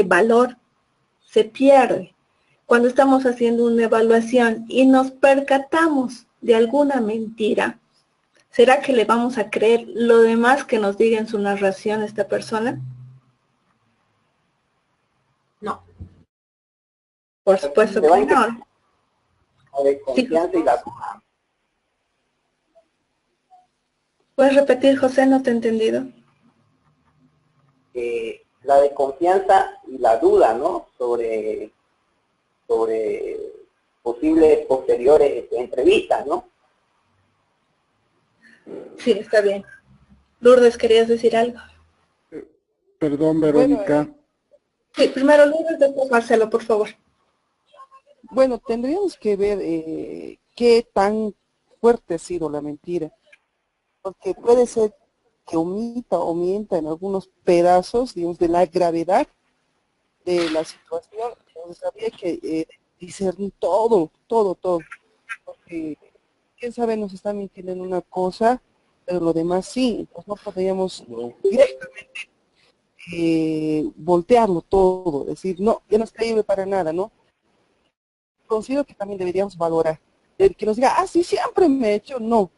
valor se pierde. Cuando estamos haciendo una evaluación y nos percatamos de alguna mentira, ¿será que le vamos a creer lo demás que nos diga en su narración esta persona? No. Por supuesto que no. De confianza y la duda. ¿Puedes repetir, José? No te he entendido. La de confianza y la duda, ¿no? Sobre posibles posteriores entrevistas, ¿no? Sí, está bien. Lourdes, ¿querías decir algo? Perdón, Verónica. Bueno, sí, primero Lourdes, después Marcelo, por favor. Bueno, tendríamos que ver qué tan fuerte ha sido la mentira, porque puede ser que omita o mienta en algunos pedazos, digamos, de la gravedad de la situación. Entonces habría que discernir todo, porque quién sabe nos está mintiendo en una cosa, pero lo demás sí, entonces no podríamos directamente voltearlo todo, decir, no, ya no es creíble para nada, ¿no? Considero que también deberíamos valorar, el que nos diga, ah, sí, siempre me he hecho, no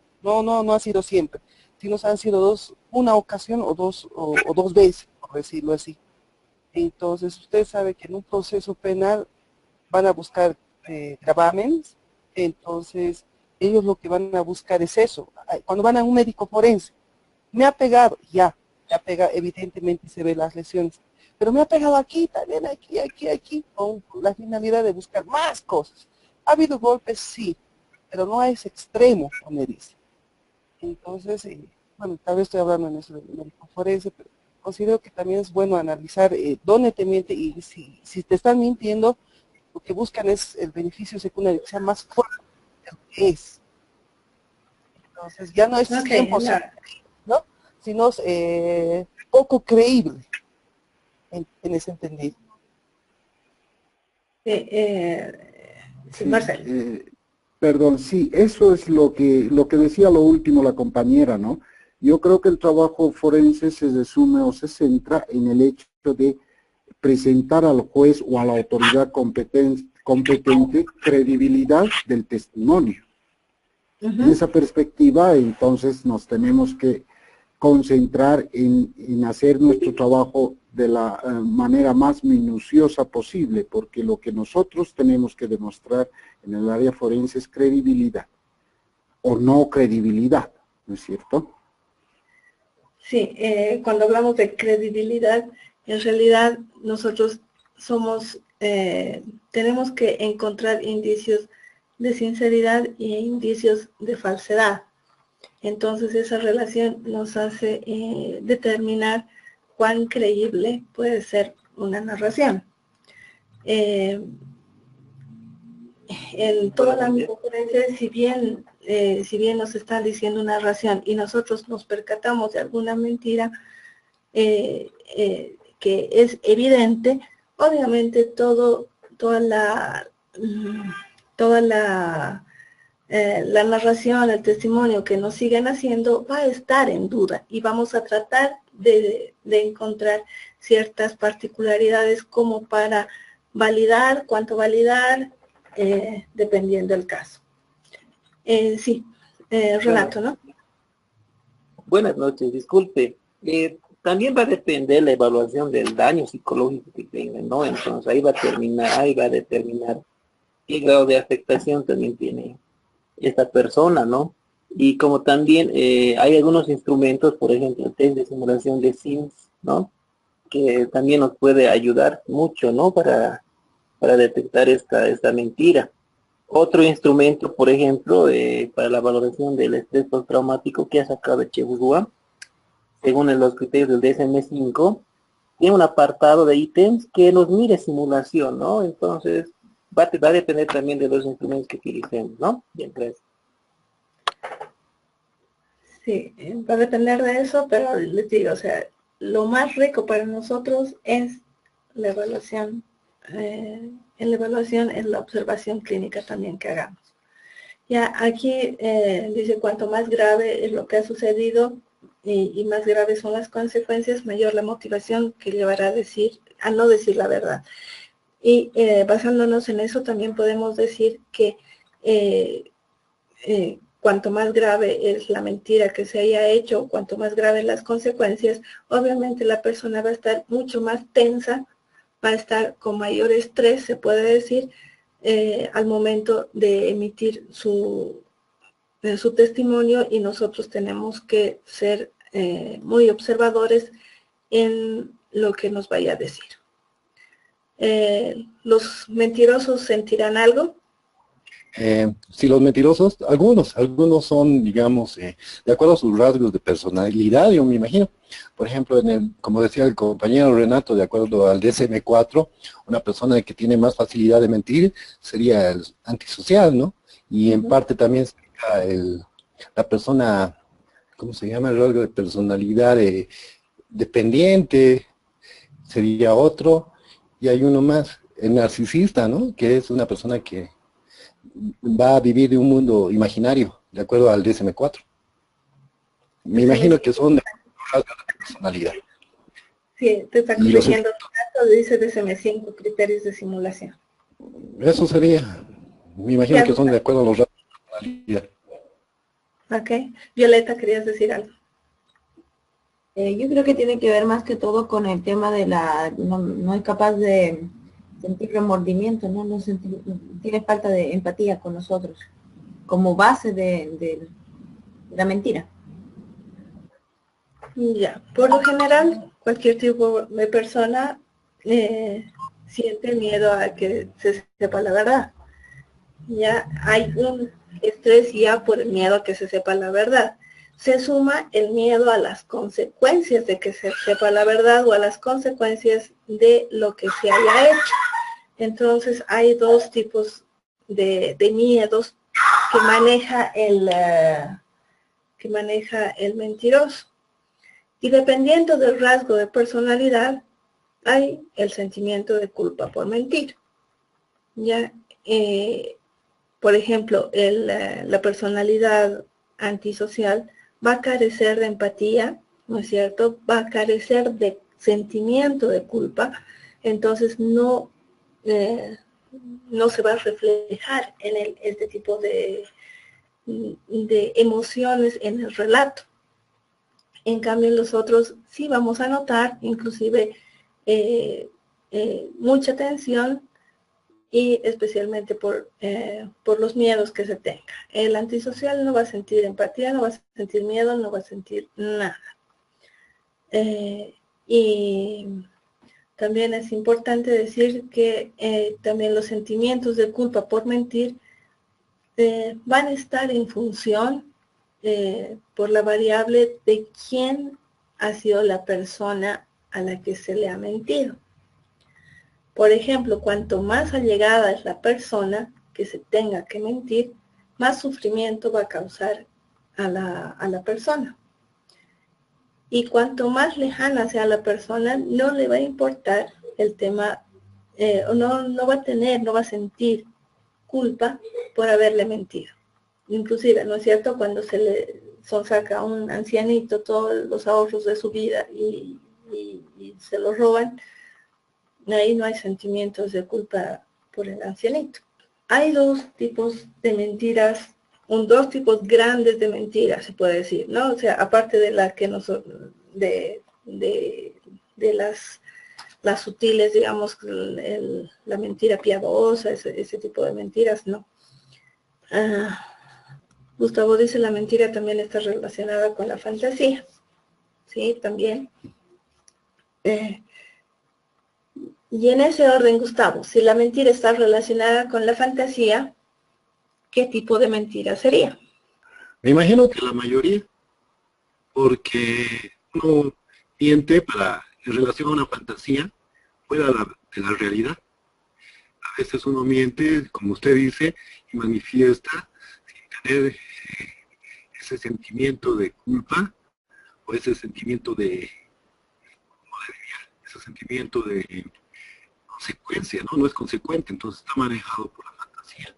ha sido siempre, sino han sido una ocasión o dos veces, por decirlo así. Entonces, usted sabe que en un proceso penal van a buscar gravámenes, entonces ellos lo que van a buscar es eso. Cuando van a un médico forense, me ha pegado, evidentemente se ve las lesiones, pero me ha pegado aquí, también aquí, con la finalidad de buscar más cosas. ¿Ha habido golpes? Sí, pero no a ese extremo, como me dice. Entonces, bueno, tal vez estoy hablando en eso del médico forense, pero considero que también es bueno analizar dónde te miente y si te están mintiendo, lo que buscan es el beneficio secundario, que sea más fuerte de lo que es. Entonces, ya no es 100%, ¿no? Sino poco creíble en ese entendido. Sí, Marcelo. Perdón, sí, eso es lo que decía lo último la compañera, ¿no? Yo creo que el trabajo forense se resume o se centra en el hecho de presentar al juez o a la autoridad competente credibilidad del testimonio. En esa perspectiva, entonces, nos tenemos que concentrar en hacer nuestro trabajo de la manera más minuciosa posible, porque lo que nosotros tenemos que demostrar en el área forense es credibilidad o no credibilidad, ¿no es cierto? Sí, cuando hablamos de credibilidad, en realidad nosotros somos, tenemos que encontrar indicios de sinceridad e indicios de falsedad. Entonces esa relación nos hace determinar cuán creíble puede ser una narración. En toda la conferencia, si bien nos están diciendo una narración y nosotros nos percatamos de alguna mentira que es evidente, obviamente toda la narración, el testimonio que nos siguen haciendo va a estar en duda y vamos a tratar de encontrar ciertas particularidades como para validar, cuánto validar, dependiendo del caso. Sí, Renato, ¿no? Buenas noches, disculpe. También va a depender la evaluación del daño psicológico que tengan, ¿no? Entonces ahí va a determinar qué grado de afectación también tiene esta persona, ¿no? Y como también hay algunos instrumentos, por ejemplo, el test de simulación de Sims, ¿no? Que también nos puede ayudar mucho, ¿no? Para detectar esta mentira. Otro instrumento, por ejemplo, para la valoración del estrés postraumático que ha sacado Echeverría, según los criterios del DSM-5, tiene un apartado de ítems que nos mire simulación, ¿no? Entonces, va a depender también de los instrumentos que utilicemos, ¿no? Bien, gracias. Sí, va a depender de eso, pero les digo, o sea, lo más rico para nosotros es la evaluación. En la evaluación es la observación clínica también que hagamos. Ya aquí dice, cuanto más grave es lo que ha sucedido y más graves son las consecuencias, mayor la motivación que llevará a no decir la verdad. Y basándonos en eso también podemos decir que cuanto más grave es la mentira que se haya hecho, cuanto más graves las consecuencias, obviamente la persona va a estar mucho más tensa, va a estar con mayor estrés, se puede decir, al momento de emitir su testimonio, y nosotros tenemos que ser muy observadores en lo que nos vaya a decir. ¿Los mentirosos sentirán algo? Si los mentirosos, algunos son, digamos, de acuerdo a sus rasgos de personalidad, yo me imagino. Por ejemplo, como decía el compañero Renato, de acuerdo al DSM-4, una persona que tiene más facilidad de mentir sería el antisocial, ¿no? Y en parte también sería la persona, ¿cómo se llama? El rasgo de personalidad dependiente, sería otro. Y hay uno más, el narcisista, ¿no? Que es una persona que va a vivir de un mundo imaginario, de acuerdo al DSM-4. Me imagino que son de personalidad. Sí, te está corrigiendo, dice DSM-5, criterios de simulación. Eso sería, me imagino que son de acuerdo a los rasgos de personalidad. Ok. Violeta, ¿querías decir algo? Yo creo que tiene que ver más que todo con el tema de no es capaz de sentir remordimiento, ¿no? Tiene falta de empatía con nosotros, como base de la mentira. Ya, por lo general, cualquier tipo de persona siente miedo a que se sepa la verdad. Ya hay un estrés ya por el miedo a que se sepa la verdad. Se suma el miedo a las consecuencias de que se sepa la verdad o a las consecuencias de lo que se haya hecho. Entonces hay dos tipos de miedos que maneja el mentiroso. Y dependiendo del rasgo de personalidad, hay el sentimiento de culpa por mentir. Ya, por ejemplo, la personalidad antisocial va a carecer de empatía, ¿no es cierto? Va a carecer de sentimiento de culpa, entonces no se va a reflejar en este tipo de emociones en el relato. En cambio, los otros sí vamos a notar, inclusive mucha atención y especialmente por los miedos que se tenga. El antisocial no va a sentir empatía, no va a sentir miedo, no va a sentir nada. Y también es importante decir que también los sentimientos de culpa por mentir van a estar en función por la variable de quién ha sido la persona a la que se le ha mentido. Por ejemplo, cuanto más allegada es la persona que se tenga que mentir, más sufrimiento va a causar a la persona. Y cuanto más lejana sea la persona, no le va a importar el tema, o no va a sentir culpa por haberle mentido. Inclusive, ¿no es cierto?, cuando se le sonsaca a un ancianito todos los ahorros de su vida y se los roban, ahí no hay sentimientos de culpa por el ancianito. Hay dos tipos de mentiras, dos tipos grandes de mentiras, se puede decir, ¿no? O sea, aparte de la que de las sutiles, digamos, la mentira piadosa, ese tipo de mentiras, no. Gustavo dice, la mentira también está relacionada con la fantasía. Sí, también. Y en ese orden, Gustavo, si la mentira está relacionada con la fantasía, ¿qué tipo de mentira sería? Me imagino que la mayoría, porque uno miente en relación a una fantasía fuera de la realidad. A veces uno miente, como usted dice, y manifiesta sin tener ese sentimiento de culpa o ese sentimiento de consecuencia, ¿no? No es consecuente, entonces está manejado por la fantasía.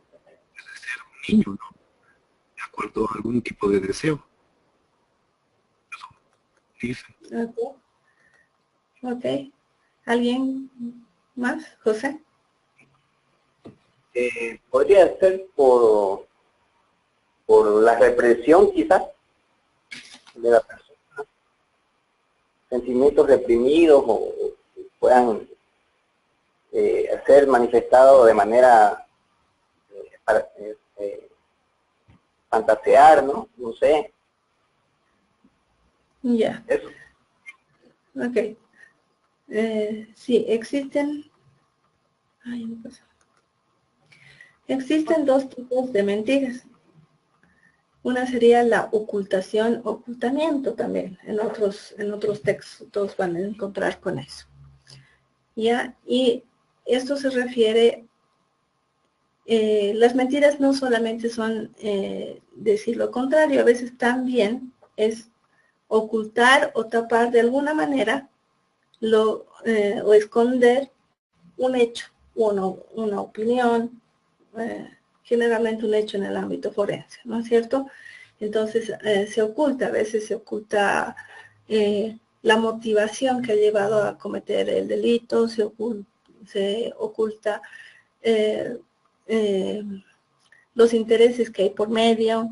Es de ser un niño, ¿no? De acuerdo a algún tipo de deseo. Eso dice. Ok. ¿Alguien más? José. Podría ser por la represión quizás de la persona. Sentimientos reprimidos o puedan ser manifestados de manera para fantasear, ¿no? No sé. Ya. Eso. Ok. Sí, existen... Ay, no pasa. Existen dos tipos de mentiras. Una sería la ocultación, ocultamiento también. En otros textos todos van a encontrar con eso. ¿Ya? Y esto se refiere, las mentiras no solamente son decir lo contrario, a veces también es ocultar o tapar de alguna manera o esconder un hecho, una opinión, generalmente un hecho en el ámbito forense, ¿no es cierto? Entonces se oculta, a veces se oculta la motivación que ha llevado a cometer el delito, se oculta los intereses que hay por medio,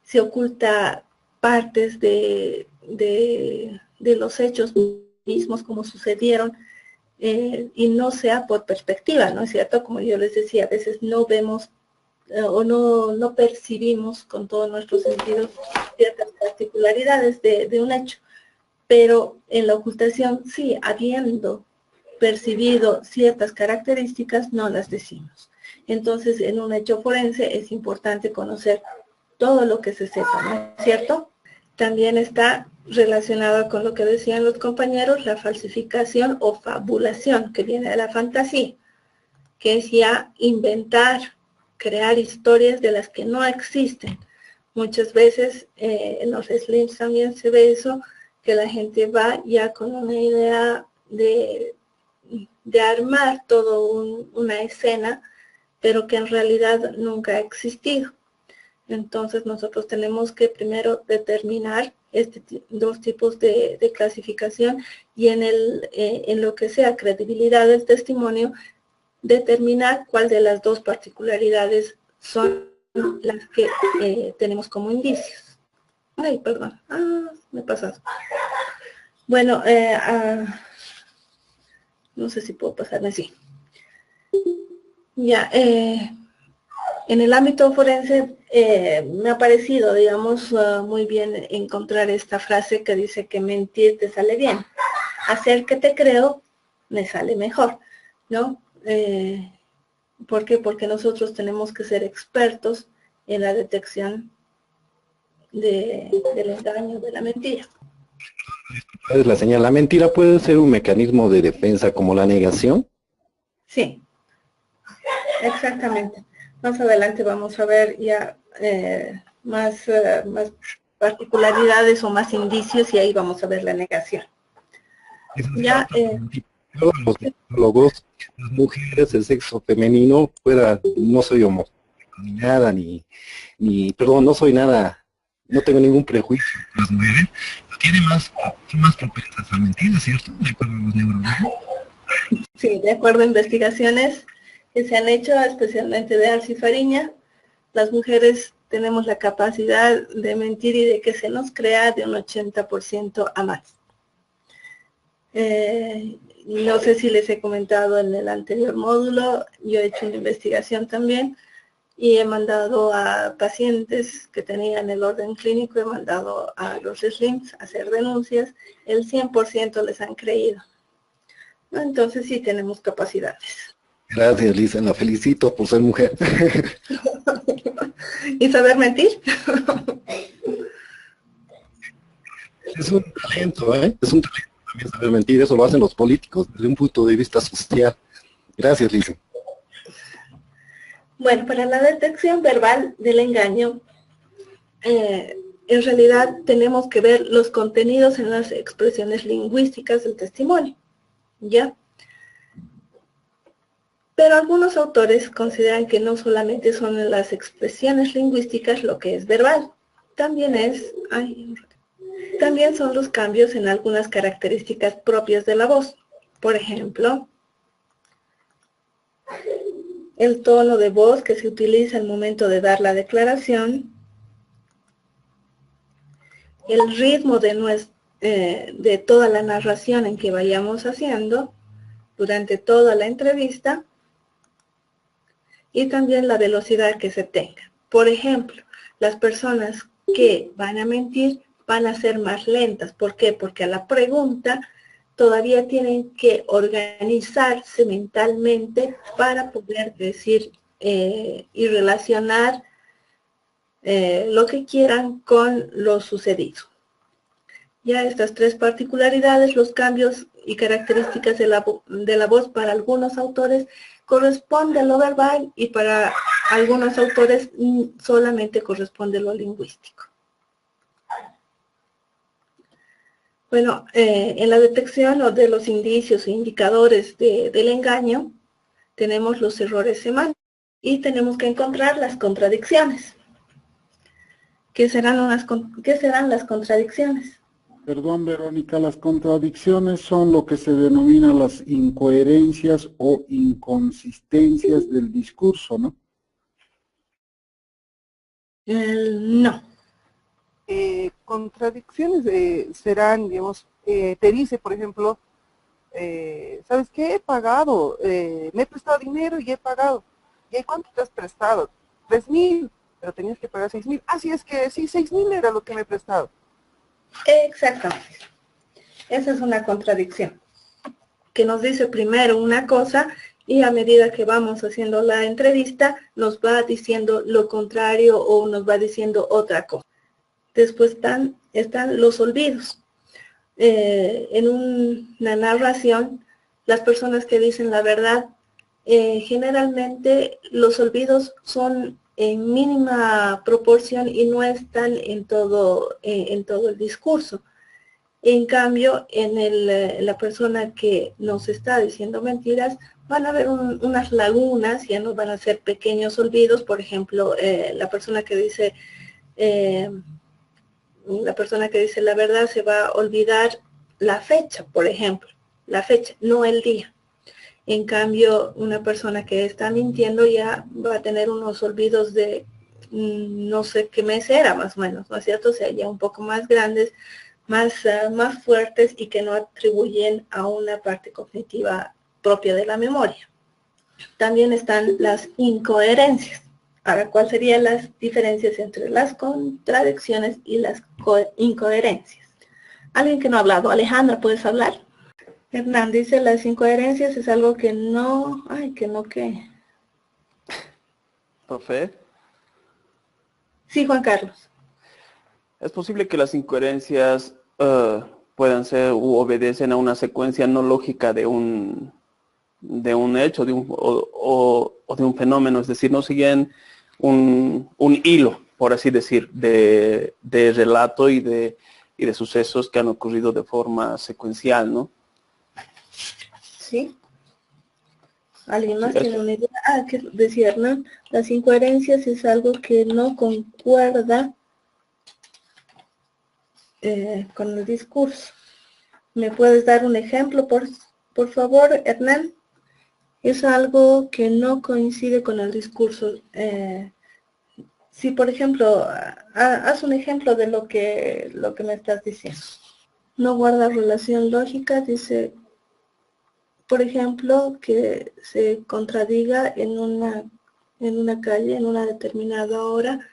se oculta partes de los hechos mismos como sucedieron, y no sea por perspectiva, ¿no es cierto? Como yo les decía, a veces no vemos o no percibimos con todos nuestros sentidos ciertas particularidades de un hecho, pero en la ocultación sí, habiendo percibido ciertas características, no las decimos. Entonces, en un hecho forense es importante conocer todo lo que se sepa, ¿no es cierto? También está relacionado con lo que decían los compañeros, la falsificación o fabulación, que viene de la fantasía, que es ya inventar, crear historias de las que no existen. Muchas veces en los slims también se ve eso, que la gente va ya con una idea de armar todo una escena, pero que en realidad nunca ha existido. Entonces nosotros tenemos que primero determinar dos tipos de clasificación y en lo que sea credibilidad del testimonio, determinar cuál de las dos particularidades son las que tenemos como indicios. Ay, perdón. Me pasas. Bueno, No sé si puedo pasarme así. Ya, en el ámbito forense me ha parecido, digamos, muy bien encontrar esta frase que dice que mentir te sale bien. Hacer que te creo me sale mejor, ¿no? ¿Por qué? Porque nosotros tenemos que ser expertos en la detección del engaño, de la mentira. Es la señal. ¿La mentira puede ser un mecanismo de defensa como la negación? Sí, exactamente. Más adelante vamos a ver ya más particularidades o más indicios y ahí vamos a ver la negación. Ya, Los psicólogos, las mujeres, el sexo femenino, no soy homofóbico ni nada, perdón, no soy nada, no tengo ningún prejuicio. Las mujeres son más propensas a mentir, ¿cierto? De acuerdo a los neurólogos. Sí, de acuerdo a investigaciones que se han hecho, especialmente de Arce y Fariña, las mujeres tenemos la capacidad de mentir y de que se nos crea de un 80% a más. No sé si les he comentado en el anterior módulo, yo he hecho una investigación también y he mandado a pacientes que tenían el orden clínico, he mandado a los SLIMs a hacer denuncias, el 100% les han creído. Entonces sí tenemos capacidades. Gracias, Lisa, la felicito por ser mujer. ¿Y saber mentir? Es un talento, ¿eh? Es un talento también saber mentir, eso lo hacen los políticos desde un punto de vista social. Gracias, Lisa. Bueno, para la detección verbal del engaño, en realidad tenemos que ver los contenidos en las expresiones lingüísticas del testimonio, ¿ya? Pero algunos autores consideran que no solamente son las expresiones lingüísticas lo que es verbal, también son los cambios en algunas características propias de la voz. Por ejemplo, el tono de voz que se utiliza al momento de dar la declaración, el ritmo de toda la narración en que vayamos haciendo durante toda la entrevista y también la velocidad que se tenga. Por ejemplo, las personas que van a mentir van a ser más lentas. ¿Por qué? Porque a la pregunta todavía tienen que organizarse mentalmente para poder decir y relacionar lo que quieran con lo sucedido. Ya estas tres particularidades, los cambios y características de la voz para algunos autores corresponde a lo verbal y para algunos autores solamente corresponde a lo lingüístico. Bueno, en la detección o de los indicios e indicadores del engaño, tenemos los errores semánticos y tenemos que encontrar las contradicciones. ¿Qué serán las contradicciones? Perdón, Verónica, las contradicciones son lo que se denomina las incoherencias o inconsistencias del discurso, ¿no? No. Contradicciones serán, digamos, te dice, por ejemplo, ¿sabes qué? He pagado, me he prestado dinero y he pagado. ¿Y cuánto te has prestado? 3.000, pero tenías que pagar 6.000. Así es que sí, 6.000 era lo que me he prestado. Exactamente. Esa es una contradicción, que nos dice primero una cosa y a medida que vamos haciendo la entrevista nos va diciendo lo contrario o nos va diciendo otra cosa. Después están los olvidos. En una narración, las personas que dicen la verdad, generalmente los olvidos son en mínima proporción y no están en todo el discurso. En cambio, en la persona que nos está diciendo mentiras, van a haber unas lagunas, ya no van a ser pequeños olvidos. Por ejemplo, la persona que dice la verdad se va a olvidar la fecha, por ejemplo, la fecha, no el día. En cambio, una persona que está mintiendo ya va a tener unos olvidos de no sé qué mes era más o menos, ¿no es cierto? O sea, ya un poco más grandes, más fuertes y que no atribuyen a una parte cognitiva propia de la memoria. También están las incoherencias. Ahora, ¿cuáles serían las diferencias entre las contradicciones y las incoherencias? Alguien que no ha hablado. Alejandra, ¿puedes hablar? Hernán dice, las incoherencias es algo que no... Ay, que no, ¿qué? Profe, Sí, Juan Carlos. es posible que las incoherencias puedan ser u obedecen a una secuencia no lógica de un hecho, o de un fenómeno, es decir, no siguen un hilo, por así decir, de relato y de sucesos que han ocurrido de forma secuencial, ¿no? Sí. ¿Alguien más Sí, tiene una idea? Ah, que decía Hernán, las incoherencias es algo que no concuerda con el discurso. ¿Me puedes dar un ejemplo, por favor, Hernán? Es algo que no coincide con el discurso. Si, por ejemplo, haz un ejemplo de lo que me estás diciendo. No guarda relación lógica, dice, por ejemplo, que se contradiga en una calle, en una determinada hora,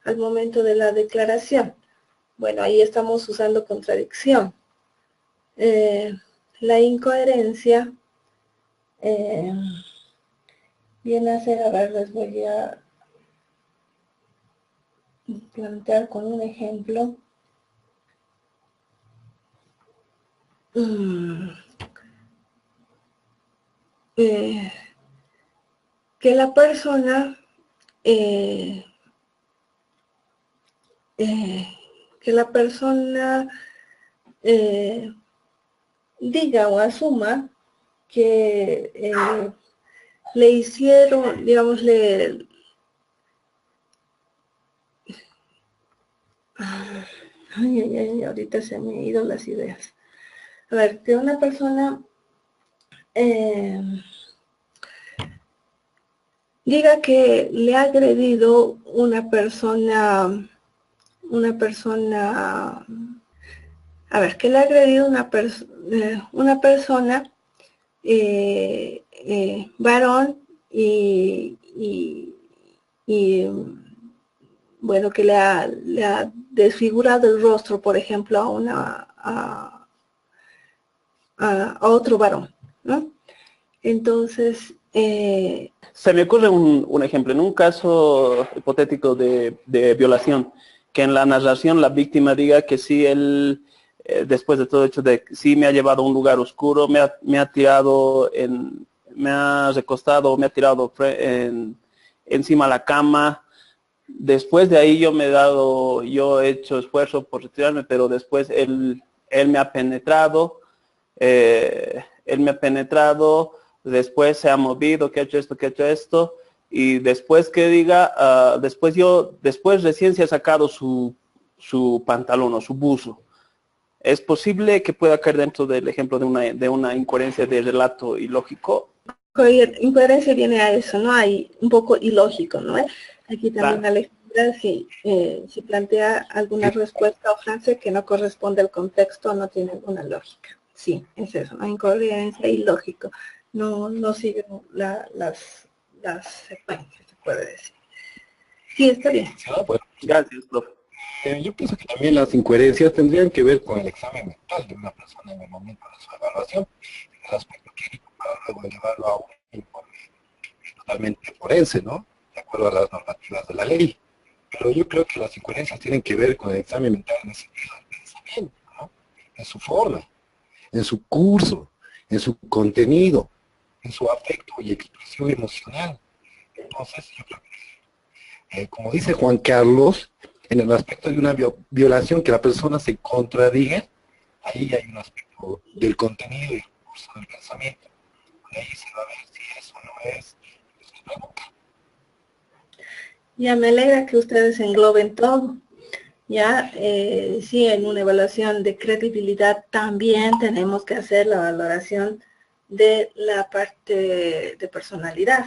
al momento de la declaración. Bueno, ahí estamos usando contradicción. La incoherencia viene a ser, a ver, les voy a plantear con un ejemplo. Que la persona diga o asuma que le hicieron, digamos, ahorita se me han ido las ideas. A ver, que una persona diga que le ha agredido una persona, a ver, que le ha agredido una persona, varón, y bueno, que le ha desfigurado el rostro, por ejemplo, a otro varón, ¿no? Entonces, se me ocurre un ejemplo, en un caso hipotético de violación, que en la narración la víctima diga que sí, él, después de todo hecho, de sí me ha llevado a un lugar oscuro, me ha tirado, me ha recostado, me ha tirado encima de la cama. Después de ahí yo he hecho esfuerzo por retirarme, pero después él me ha penetrado, después se ha movido, que ha hecho esto, y después que diga, después recién se ha sacado su pantalón o su buzo. ¿Es posible que pueda caer dentro del ejemplo de una incoherencia de relato ilógico? Incoherencia viene a eso, ¿no? Hay un poco ilógico, ¿no? Aquí también claro. Alejandra si plantea alguna respuesta o frase que no corresponde al contexto, no tiene alguna lógica. Sí, es eso, ¿no? Incoherencia ilógico. No sigue las secuencias, se puede decir. Sí, está bien. Bueno, gracias, profe. Yo pienso que también las incoherencias tendrían que ver con el examen mental de una persona en el momento de su evaluación, el aspecto clínico, para luego llevarlo a un informe totalmente forense, ¿no? De acuerdo a las normativas de la ley. Pero yo creo que las incoherencias tienen que ver con el examen mental en el sentido del pensamiento, ¿no? En su forma, en su curso, en su contenido, en su afecto y expresión emocional. Entonces, yo creo que, como dice Juan Carlos, en el aspecto de una violación que la persona se contradiga, ahí hay un aspecto del contenido y el curso del pensamiento. Ahí se va a ver si eso no es. Ya me alegra que ustedes engloben todo. Ya, sí, en una evaluación de credibilidad también tenemos que hacer la valoración de la parte de personalidad.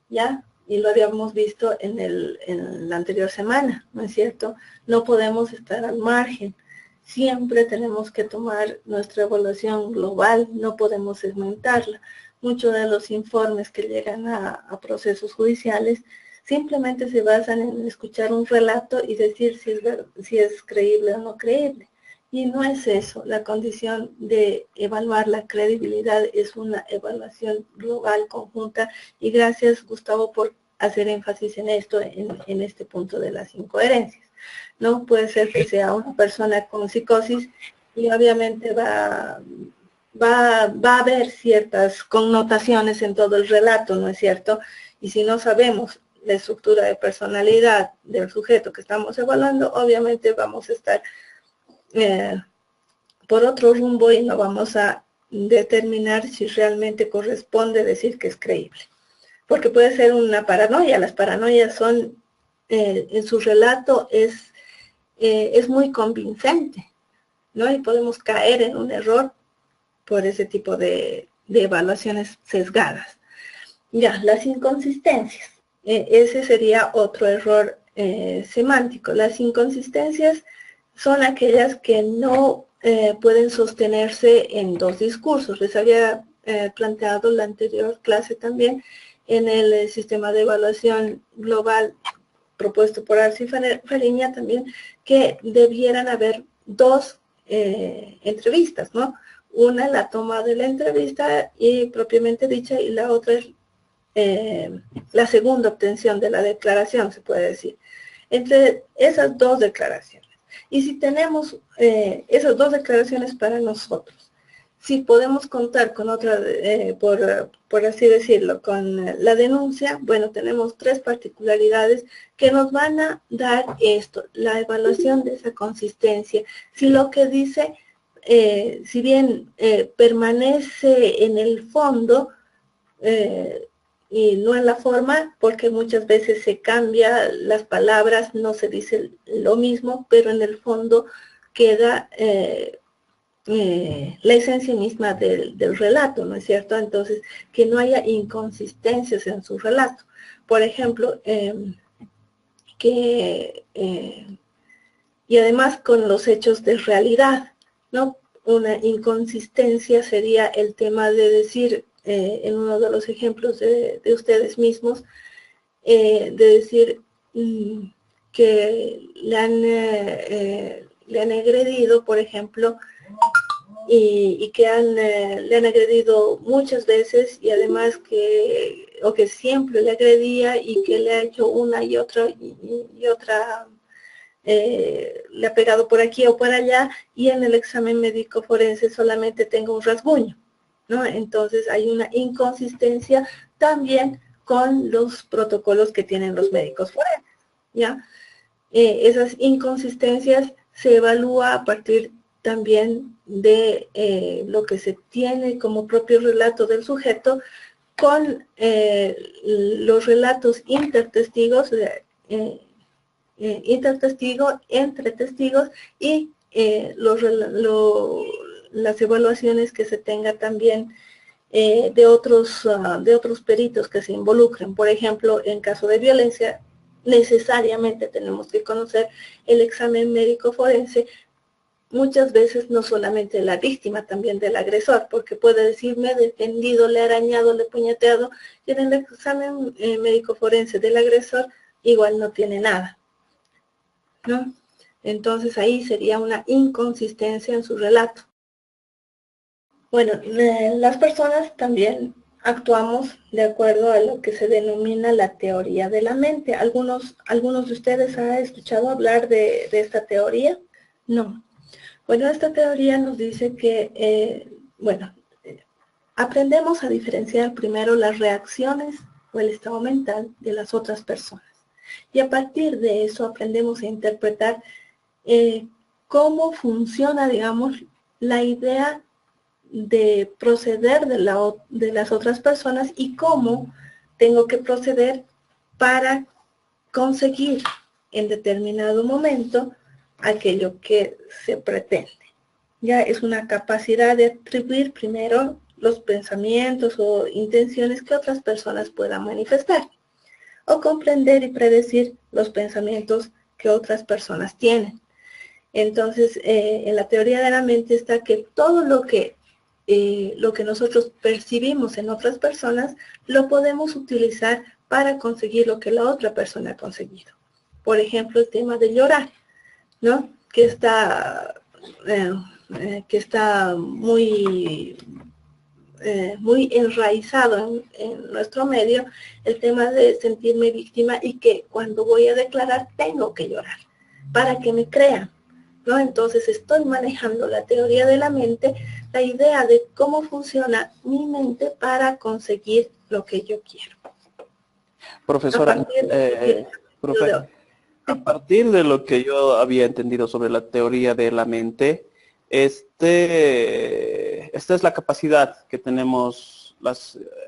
¿Ya? Y lo habíamos visto en la anterior semana, ¿no es cierto? No podemos estar al margen. Siempre tenemos que tomar nuestra evaluación global, no podemos segmentarla, muchos de los informes que llegan a procesos judiciales simplemente se basan en escuchar un relato y decir si es creíble o no creíble. Y no es eso. La condición de evaluar la credibilidad es una evaluación global, conjunta, y gracias, Gustavo, por hacer énfasis en esto, en este punto de las incoherencias. No puede ser que sea una persona con psicosis y obviamente va a haber ciertas connotaciones en todo el relato, ¿no es cierto? Y si no sabemos la estructura de personalidad del sujeto que estamos evaluando, obviamente vamos a estar por otro rumbo y no vamos a determinar si realmente corresponde decir que es creíble. Porque puede ser una paranoia. Las paranoias son, en su relato es muy convincente, ¿no? Y podemos caer en un error por ese tipo de evaluaciones sesgadas. Ya, las inconsistencias. Ese sería otro error semántico. Las inconsistencias son aquellas que no pueden sostenerse en dos discursos. Les había planteado la anterior clase también en el sistema de evaluación global propuesto por Arce y Fariña también, que debieran haber dos entrevistas, ¿no? Una, la toma de la entrevista y propiamente dicha, y la otra es la segunda obtención de la declaración, se puede decir. Entre esas dos declaraciones. Y si tenemos esas dos declaraciones para nosotros, si podemos contar con otra, por así decirlo, con la denuncia, bueno, tenemos tres particularidades que nos van a dar esto, la evaluación de esa consistencia. Si lo que dice, si bien permanece en el fondo, y no en la forma, porque muchas veces se cambia las palabras, no se dice lo mismo, pero en el fondo queda la esencia misma del relato, ¿no es cierto? Entonces, que no haya inconsistencias en su relato. Por ejemplo, y además con los hechos de realidad, ¿no? Una inconsistencia sería el tema de decir, en uno de los ejemplos de ustedes mismos, de decir que le han agredido, por ejemplo, y que le han agredido muchas veces, y además que siempre le agredía y que le ha hecho una y otra le ha pegado por aquí o por allá, y en el examen médico forense solamente tengo un rasguño, ¿no? Entonces hay una inconsistencia también con los protocolos que tienen los médicos forenses, ¿ya? Esas inconsistencias se evalúa a partir también de lo que se tiene como propio relato del sujeto con los relatos intertestigos, intertestigo, entre testigos, y las evaluaciones que se tenga también de otros peritos que se involucren. Por ejemplo, en caso de violencia, necesariamente tenemos que conocer el examen médico forense, muchas veces no solamente la víctima, también del agresor, porque puede decir, me he defendido, le he arañado, le he puñeteado, y en el examen médico forense del agresor igual no tiene nada, ¿no? Entonces ahí sería una inconsistencia en su relato. Bueno, las personas también actuamos de acuerdo a lo que se denomina la teoría de la mente. ¿Algunos de ustedes han escuchado hablar de esta teoría? No. Bueno, esta teoría nos dice que, aprendemos a diferenciar primero las reacciones o el estado mental de las otras personas. Y a partir de eso aprendemos a interpretar cómo funciona, digamos, la idea de proceder de las otras personas y cómo tengo que proceder para conseguir en determinado momento aquello que se pretende. Ya es una capacidad de atribuir primero los pensamientos o intenciones que otras personas puedan manifestar, o comprender y predecir los pensamientos que otras personas tienen. Entonces, en la teoría de la mente está que todo lo que lo que nosotros percibimos en otras personas, lo podemos utilizar para conseguir lo que la otra persona ha conseguido. Por ejemplo, el tema de llorar, ¿no? Que está muy enraizado en nuestro medio, el tema de sentirme víctima y que cuando voy a declarar tengo que llorar para que me crean, ¿no? Entonces estoy manejando la teoría de la mente, la idea de cómo funciona mi mente para conseguir lo que yo quiero. Profesora, a partir de lo que yo había entendido sobre la teoría de la mente, esta es la capacidad que tenemos,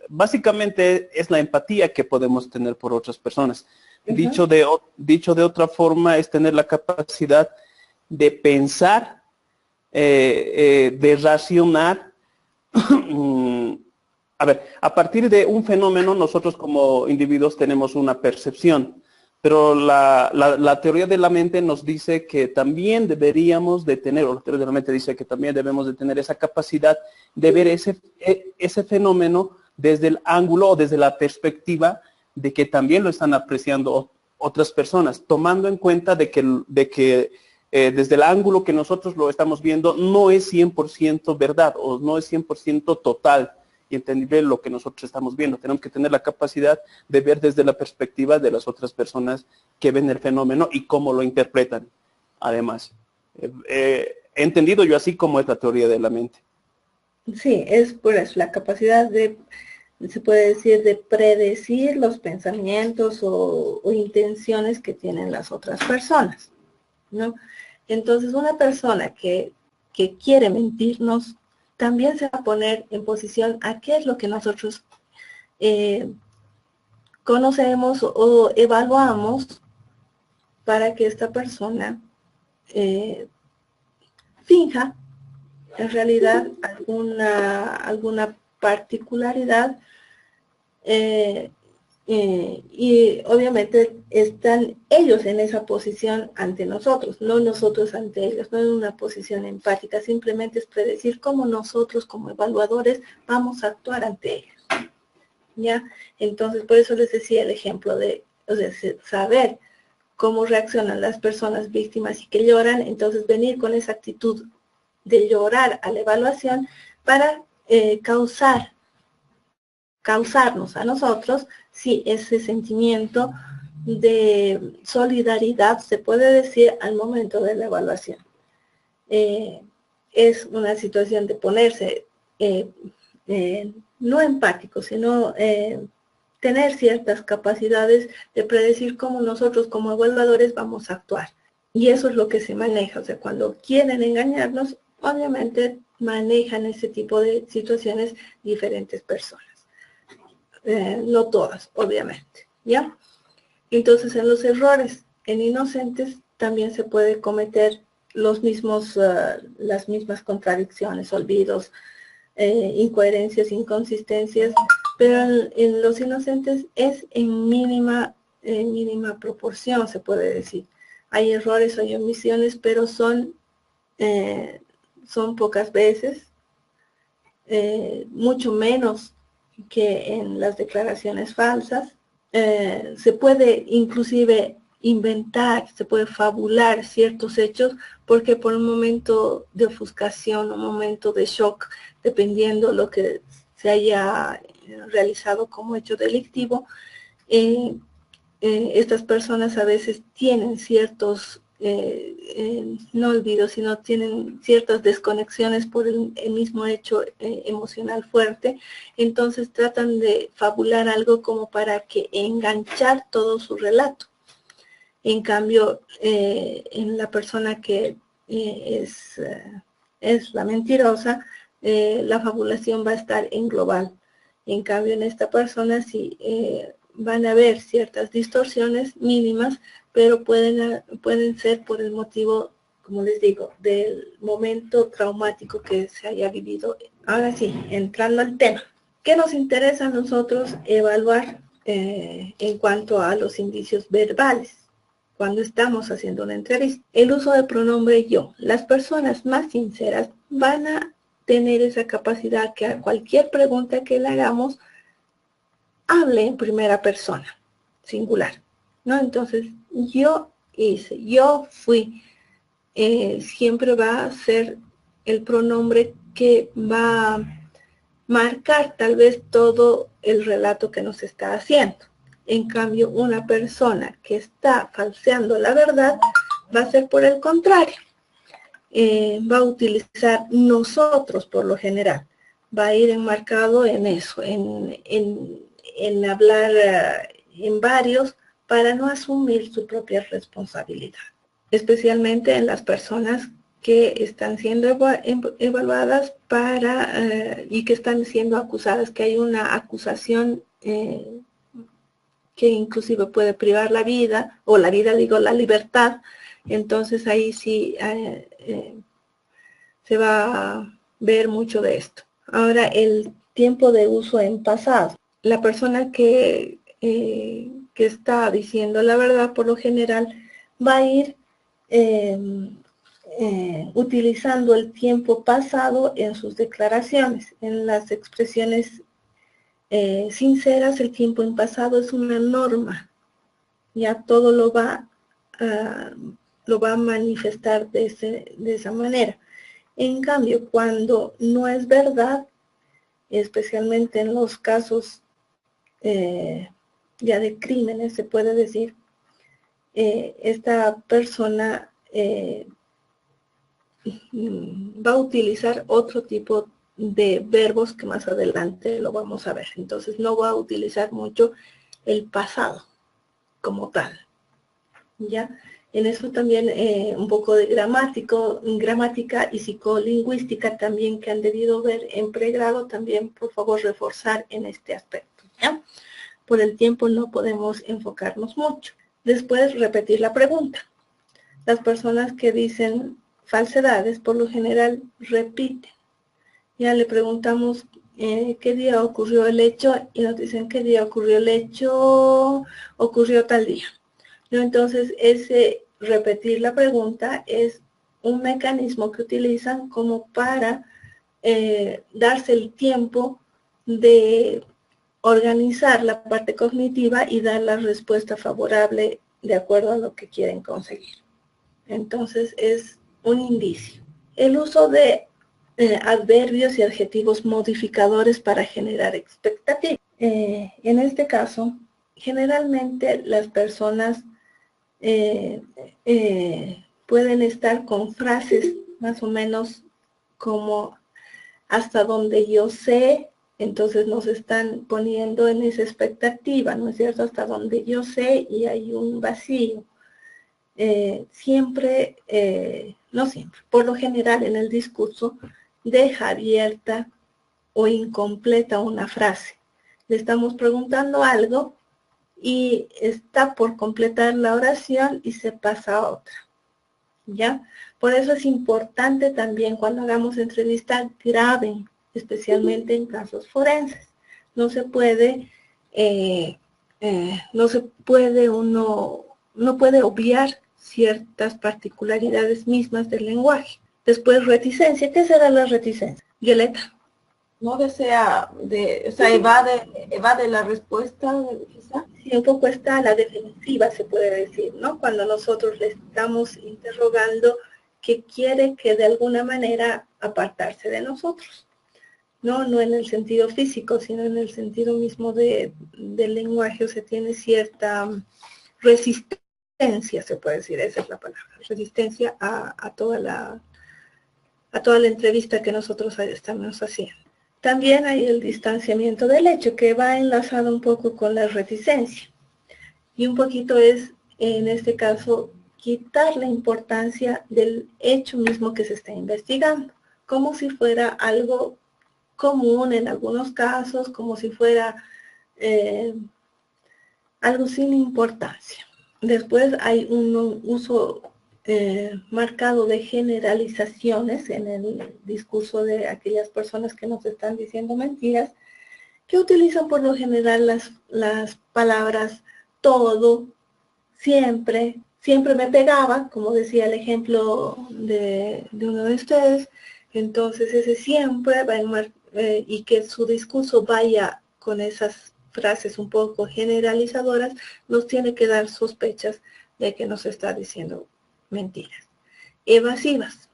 básicamente es la empatía que podemos tener por otras personas. Dicho de otra forma, es tener la capacidad de pensar, de racionar. A ver, a partir de un fenómeno, nosotros como individuos tenemos una percepción, pero la teoría de la mente nos dice que también deberíamos de tener, o la teoría de la mente dice que también debemos de tener esa capacidad de ver ese fenómeno desde el ángulo o desde la perspectiva de que también lo están apreciando otras personas, tomando en cuenta de que desde el ángulo que nosotros lo estamos viendo no es 100% verdad o no es 100% total y entendible lo que nosotros estamos viendo. Tenemos que tener la capacidad de ver desde la perspectiva de las otras personas que ven el fenómeno y cómo lo interpretan. Además, he entendido yo así como es la teoría de la mente. Sí, es por eso, la capacidad de, se puede decir, de predecir los pensamientos o intenciones que tienen las otras personas, ¿no? Entonces, una persona que quiere mentirnos, también se va a poner en posición a qué es lo que nosotros conocemos o evaluamos para que esta persona finja en realidad alguna particularidad y obviamente están ellos en esa posición ante nosotros, no nosotros ante ellos, no en una posición empática, simplemente es predecir cómo nosotros como evaluadores vamos a actuar ante ellos, ¿ya? Entonces, por eso les decía el ejemplo de, o sea, saber cómo reaccionan las personas víctimas y que lloran, entonces venir con esa actitud de llorar a la evaluación para causarnos a nosotros, sí, ese sentimiento de solidaridad, se puede decir, al momento de la evaluación. Es una situación de ponerse, no empático, sino tener ciertas capacidades de predecir cómo nosotros como evaluadores vamos a actuar. Y eso es lo que se maneja, o sea, cuando quieren engañarnos, obviamente manejan ese tipo de situaciones diferentes personas. No todas, obviamente, ¿ya? Entonces, en los errores en inocentes también se puede cometer las mismas contradicciones, olvidos, incoherencias, inconsistencias, pero en los inocentes es en mínima proporción, se puede decir. Hay errores, hay omisiones, pero son pocas veces, mucho menos que en las declaraciones falsas. Se puede inclusive inventar, se puede fabular ciertos hechos porque por un momento de ofuscación, un momento de shock, dependiendo lo que se haya realizado como hecho delictivo, estas personas a veces tienen ciertos, no olvidos, sino tienen ciertas desconexiones por el mismo hecho emocional fuerte, entonces tratan de fabular algo como para que enganchar todo su relato. En cambio, en la persona que es la mentirosa, la fabulación va a estar en global. En cambio, en esta persona sí van a haber ciertas distorsiones mínimas, pero pueden ser por el motivo, como les digo, del momento traumático que se haya vivido. Ahora sí, entrando al tema. ¿Qué nos interesa a nosotros evaluar en cuanto a los indicios verbales cuando estamos haciendo una entrevista? El uso del pronombre yo. Las personas más sinceras van a tener esa capacidad que a cualquier pregunta que le hagamos, hable en primera persona, singular, ¿no? Entonces, yo hice, yo fui, siempre va a ser el pronombre que va a marcar tal vez todo el relato que nos está haciendo. En cambio, una persona que está falseando la verdad va a ser por el contrario. Va a utilizar nosotros por lo general. Va a ir enmarcado en eso, en hablar en varios para no asumir su propia responsabilidad. Especialmente en las personas que están siendo evaluadas y que están siendo acusadas, que hay una acusación que inclusive puede privar la vida, o la libertad. Entonces ahí sí se va a ver mucho de esto. Ahora, el tiempo de uso en pasado. La persona que está diciendo la verdad, por lo general, va a ir utilizando el tiempo pasado en sus declaraciones. En las expresiones sinceras, el tiempo en pasado es una norma. Ya todo lo va a manifestar de esa manera. En cambio, cuando no es verdad, especialmente en los casos ya de crímenes, se puede decir, esta persona va a utilizar otro tipo de verbos que más adelante lo vamos a ver. Entonces no va a utilizar mucho el pasado como tal. ¿Ya? En eso también un poco de gramática y psicolingüística también que han debido ver en pregrado, también por favor reforzar en este aspecto. ¿Ya? Por el tiempo no podemos enfocarnos mucho. Después repetir la pregunta. Las personas que dicen falsedades por lo general repiten. Ya le preguntamos qué día ocurrió el hecho y nos dicen qué día ocurrió el hecho, ocurrió tal día. ¿No? Entonces, ese repetir la pregunta es un mecanismo que utilizan como para darse el tiempo de organizar la parte cognitiva y dar la respuesta favorable de acuerdo a lo que quieren conseguir. Entonces, es un indicio. El uso de adverbios y adjetivos modificadores para generar expectativa. En este caso, generalmente las personas pueden estar con frases más o menos como hasta donde yo sé, entonces nos están poniendo en esa expectativa, ¿no es cierto? Hasta donde yo sé y hay un vacío. Siempre, no siempre, por lo general en el discurso deja abierta o incompleta una frase. Le estamos preguntando algo y está por completar la oración y se pasa a otra. ¿Ya? Por eso es importante también cuando hagamos entrevista, graben, especialmente en casos forenses. No se puede obviar ciertas particularidades mismas del lenguaje. Después, reticencia. ¿Qué será la reticencia? Violeta. No desea, o sea, evade la respuesta, quizá. Sí, un poco está a la defensiva, se puede decir, ¿no? Cuando nosotros le estamos interrogando que quiere que de alguna manera apartarse de nosotros. No en el sentido físico, sino en el sentido mismo del lenguaje, o sea, tiene cierta resistencia, se puede decir, esa es la palabra, resistencia a toda la entrevista que nosotros estamos haciendo. También hay el distanciamiento del hecho, que va enlazado un poco con la reticencia. Y un poquito es, en este caso, quitar la importancia del hecho mismo que se está investigando, como si fuera algo común en algunos casos, como si fuera algo sin importancia. Después hay un uso marcado de generalizaciones en el discurso de aquellas personas que nos están diciendo mentiras, que utilizan por lo general las palabras todo, siempre me pegaba, como decía el ejemplo de uno de ustedes, Entonces ese siempre va y que su discurso vaya con esas frases un poco generalizadoras, nos tiene que dar sospechas de que nos está diciendo mentiras. Evasivas.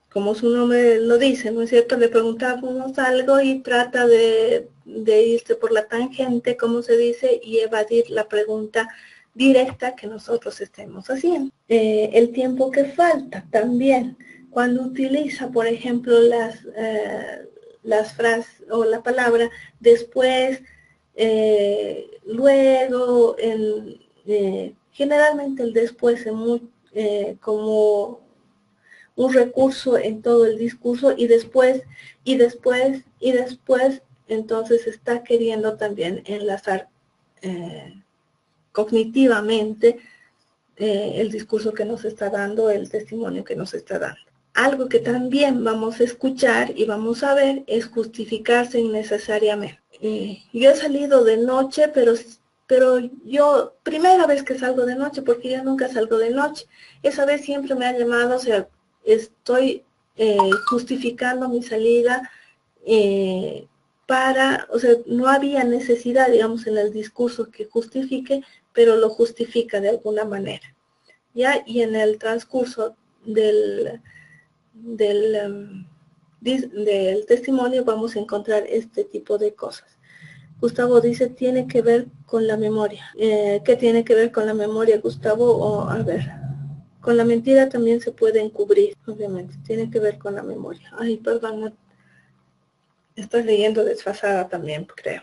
Como su nombre lo dice, ¿no es cierto? Le preguntamos algo y trata de irse por la tangente, como se dice, y evadir la pregunta directa que nosotros estemos haciendo. El tiempo que falta también, cuando utiliza, por ejemplo, las frases o la palabra después, luego, generalmente el después es como un recurso en todo el discurso y después, entonces está queriendo también enlazar cognitivamente el discurso que nos está dando, el testimonio que nos está dando. Algo que también vamos a escuchar y vamos a ver es justificarse innecesariamente. Yo he salido de noche, pero yo, primera vez que salgo de noche, porque yo nunca salgo de noche, esa vez siempre me ha llamado, o sea, estoy justificando mi salida o sea, no había necesidad, digamos, en el discurso que justifique, pero lo justifica de alguna manera, ¿ya? Y en el transcurso del testimonio vamos a encontrar este tipo de cosas. Gustavo dice, tiene que ver con la memoria. ¿Qué tiene que ver con la memoria, Gustavo? A ver, con la mentira también se puede encubrir, obviamente. Tiene que ver con la memoria. Ay, perdón, estoy leyendo desfasada también, creo.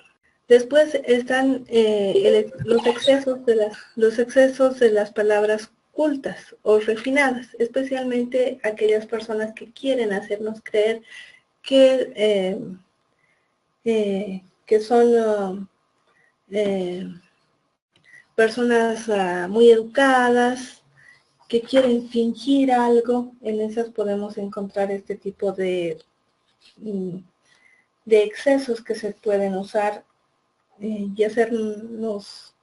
Después están los excesos de las palabras cultas o refinadas, especialmente aquellas personas que quieren hacernos creer que son personas muy educadas, que quieren fingir algo. En esas podemos encontrar este tipo de excesos que se pueden usar y hacernos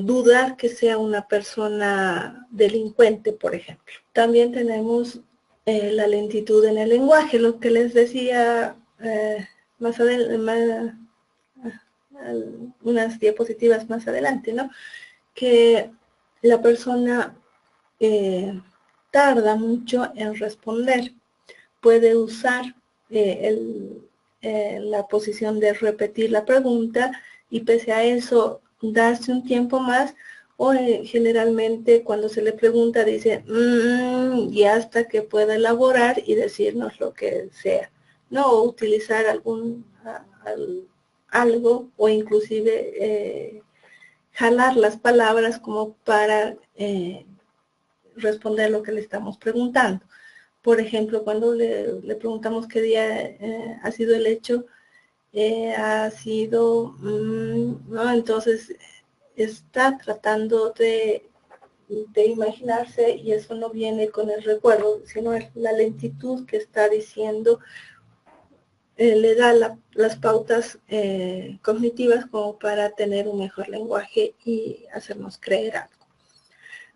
dudar que sea una persona delincuente, por ejemplo. También tenemos la lentitud en el lenguaje, lo que les decía unas diapositivas más adelante, ¿no? Que la persona tarda mucho en responder. Puede usar la posición de repetir la pregunta y pese a eso darse un tiempo más, o generalmente cuando se le pregunta dice y hasta que pueda elaborar y decirnos lo que sea, ¿no? O utilizar algo o inclusive jalar las palabras como para responder lo que le estamos preguntando. Por ejemplo, cuando le preguntamos qué día ha sido el hecho, ha sido, ¿no? Entonces está tratando de imaginarse y eso no viene con el recuerdo, sino la lentitud que está diciendo, le da las pautas cognitivas como para tener un mejor lenguaje y hacernos creer algo.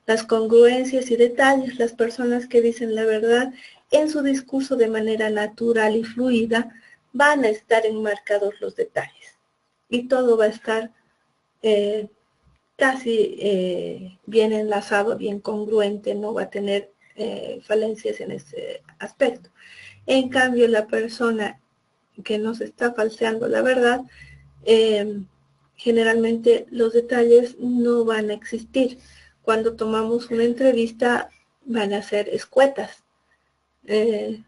Las congruencias y detalles, las personas que dicen la verdad en su discurso de manera natural y fluida, van a estar enmarcados los detalles. Y todo va a estar casi bien enlazado, bien congruente, no va a tener falencias en ese aspecto. En cambio, la persona que nos está falseando la verdad, generalmente los detalles no van a existir. Cuando tomamos una entrevista van a ser escuetas.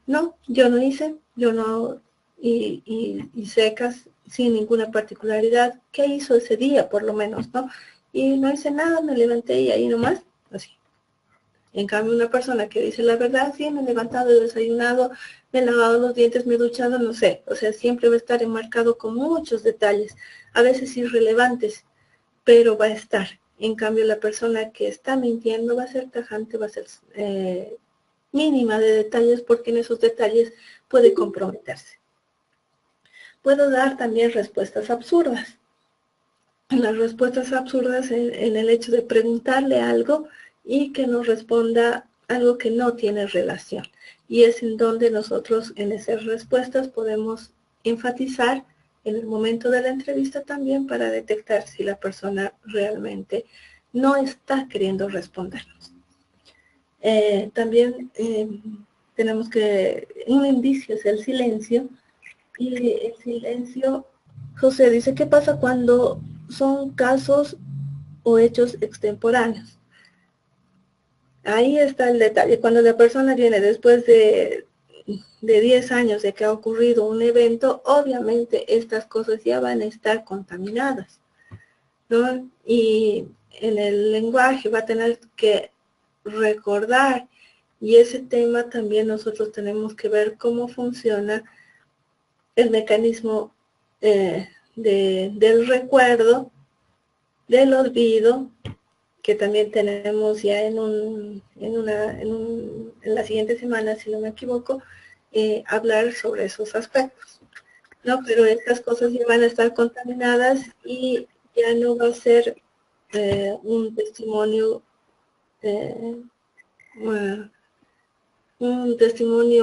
No, yo no hice, yo no, y secas, sin ninguna particularidad. ¿Qué hizo ese día, por lo menos, no? Y no hice nada, me levanté y ahí nomás, así. En cambio, una persona que dice la verdad, sí, me he levantado, he desayunado, me he lavado los dientes, me he duchado, no sé. O sea, siempre va a estar enmarcado con muchos detalles, a veces irrelevantes, pero va a estar. En cambio, la persona que está mintiendo va a ser tajante, va a ser mínima de detalles, porque en esos detalles puede comprometerse. Puedo dar también respuestas absurdas. Las respuestas absurdas en el hecho de preguntarle algo y que nos responda algo que no tiene relación. y es en donde nosotros en esas respuestas podemos enfatizar en el momento de la entrevista también para detectar si la persona realmente no está queriendo respondernos. También tenemos que, un indicio es el silencio, y el silencio, José dice, ¿qué pasa cuando son casos o hechos extemporáneos? Ahí está el detalle. Cuando la persona viene después de 10 años de que ha ocurrido un evento, obviamente estas cosas ya van a estar contaminadas, ¿no? Y en el lenguaje va a tener que recordar, y ese tema también nosotros tenemos que ver cómo funciona el mecanismo del recuerdo, del olvido, que también tenemos ya en la siguiente semana, si no me equivoco, hablar sobre esos aspectos, ¿no? Pero estas cosas ya van a estar contaminadas y ya no va a ser un testimonio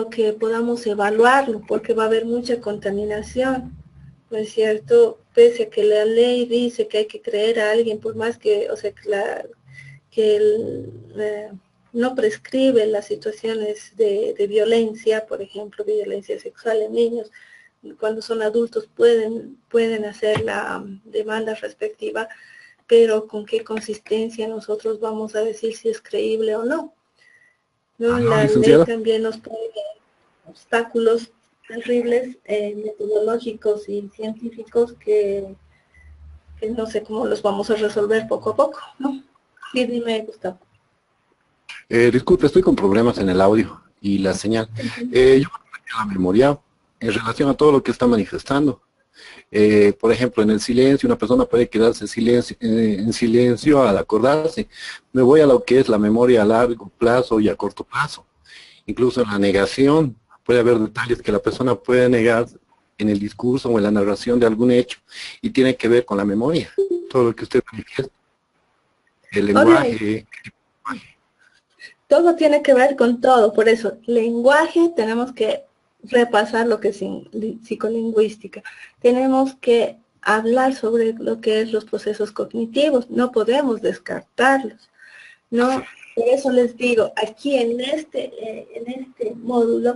que podamos evaluarlo, porque va a haber mucha contaminación, ¿no es cierto? Pese a que la ley dice que hay que creer a alguien, por más que, o sea, no prescribe las situaciones de violencia, por ejemplo, violencia sexual en niños, cuando son adultos pueden hacer la demanda respectiva, pero con qué consistencia nosotros vamos a decir si es creíble o no. ¿No? La ley también nos pone obstáculos terribles metodológicos y científicos que no sé cómo los vamos a resolver poco a poco, ¿no? Sí, dime, Gustavo. Disculpe, estoy con problemas en el audio y la señal. Yo me refería a la memoria en relación a todo lo que está manifestando. Por ejemplo, en el silencio, una persona puede quedarse en silencio al acordarse. Me voy a lo que es la memoria a largo plazo y a corto plazo. Incluso en la negación puede haber detalles que la persona puede negar en el discurso o en la narración de algún hecho y tiene que ver con la memoria. Todo lo que usted manifiesta. El lenguaje. Todo tiene que ver con todo, por eso, lenguaje tenemos que repasar lo que es psicolingüística. Tenemos que hablar sobre lo que es los procesos cognitivos, no podemos descartarlos, ¿no? Por eso les digo, aquí en este módulo,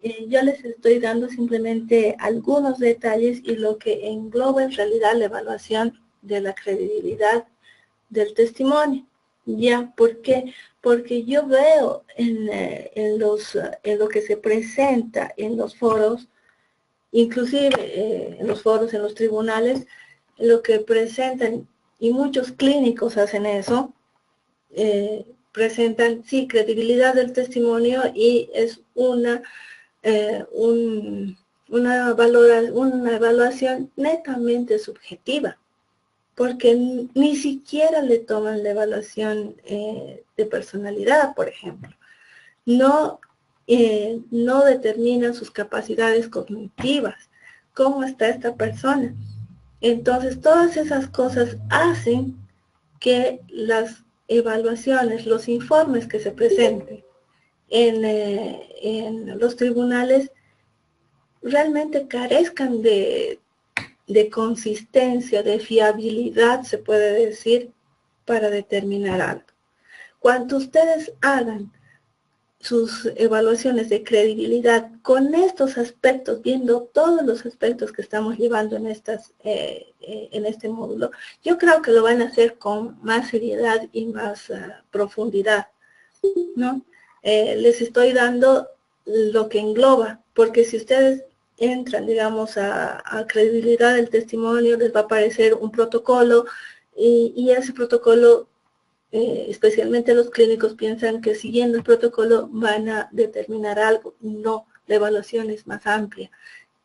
yo les estoy dando simplemente algunos detalles y lo que engloba en realidad la evaluación de la credibilidad del testimonio. ¿Ya? ¿Por qué? Porque yo veo en lo que se presenta en los foros, inclusive en los foros, en los tribunales, lo que presentan, y muchos clínicos hacen eso, presentan, sí, credibilidad del testimonio y es una evaluación netamente subjetiva, porque ni siquiera le toman la evaluación de personalidad, por ejemplo. No determinan sus capacidades cognitivas, cómo está esta persona. Entonces, todas esas cosas hacen que las evaluaciones, los informes que se presenten en los tribunales realmente carezcan de consistencia, de fiabilidad, se puede decir, para determinar algo. Cuando ustedes hagan sus evaluaciones de credibilidad con estos aspectos, viendo todos los aspectos que estamos llevando en este módulo, yo creo que lo van a hacer con más seriedad y más profundidad, ¿no? Les estoy dando lo que engloba, porque si ustedes entran, digamos, a credibilidad del testimonio, les va a aparecer un protocolo y ese protocolo, especialmente los clínicos, piensan que siguiendo el protocolo van a determinar algo. No, la evaluación es más amplia.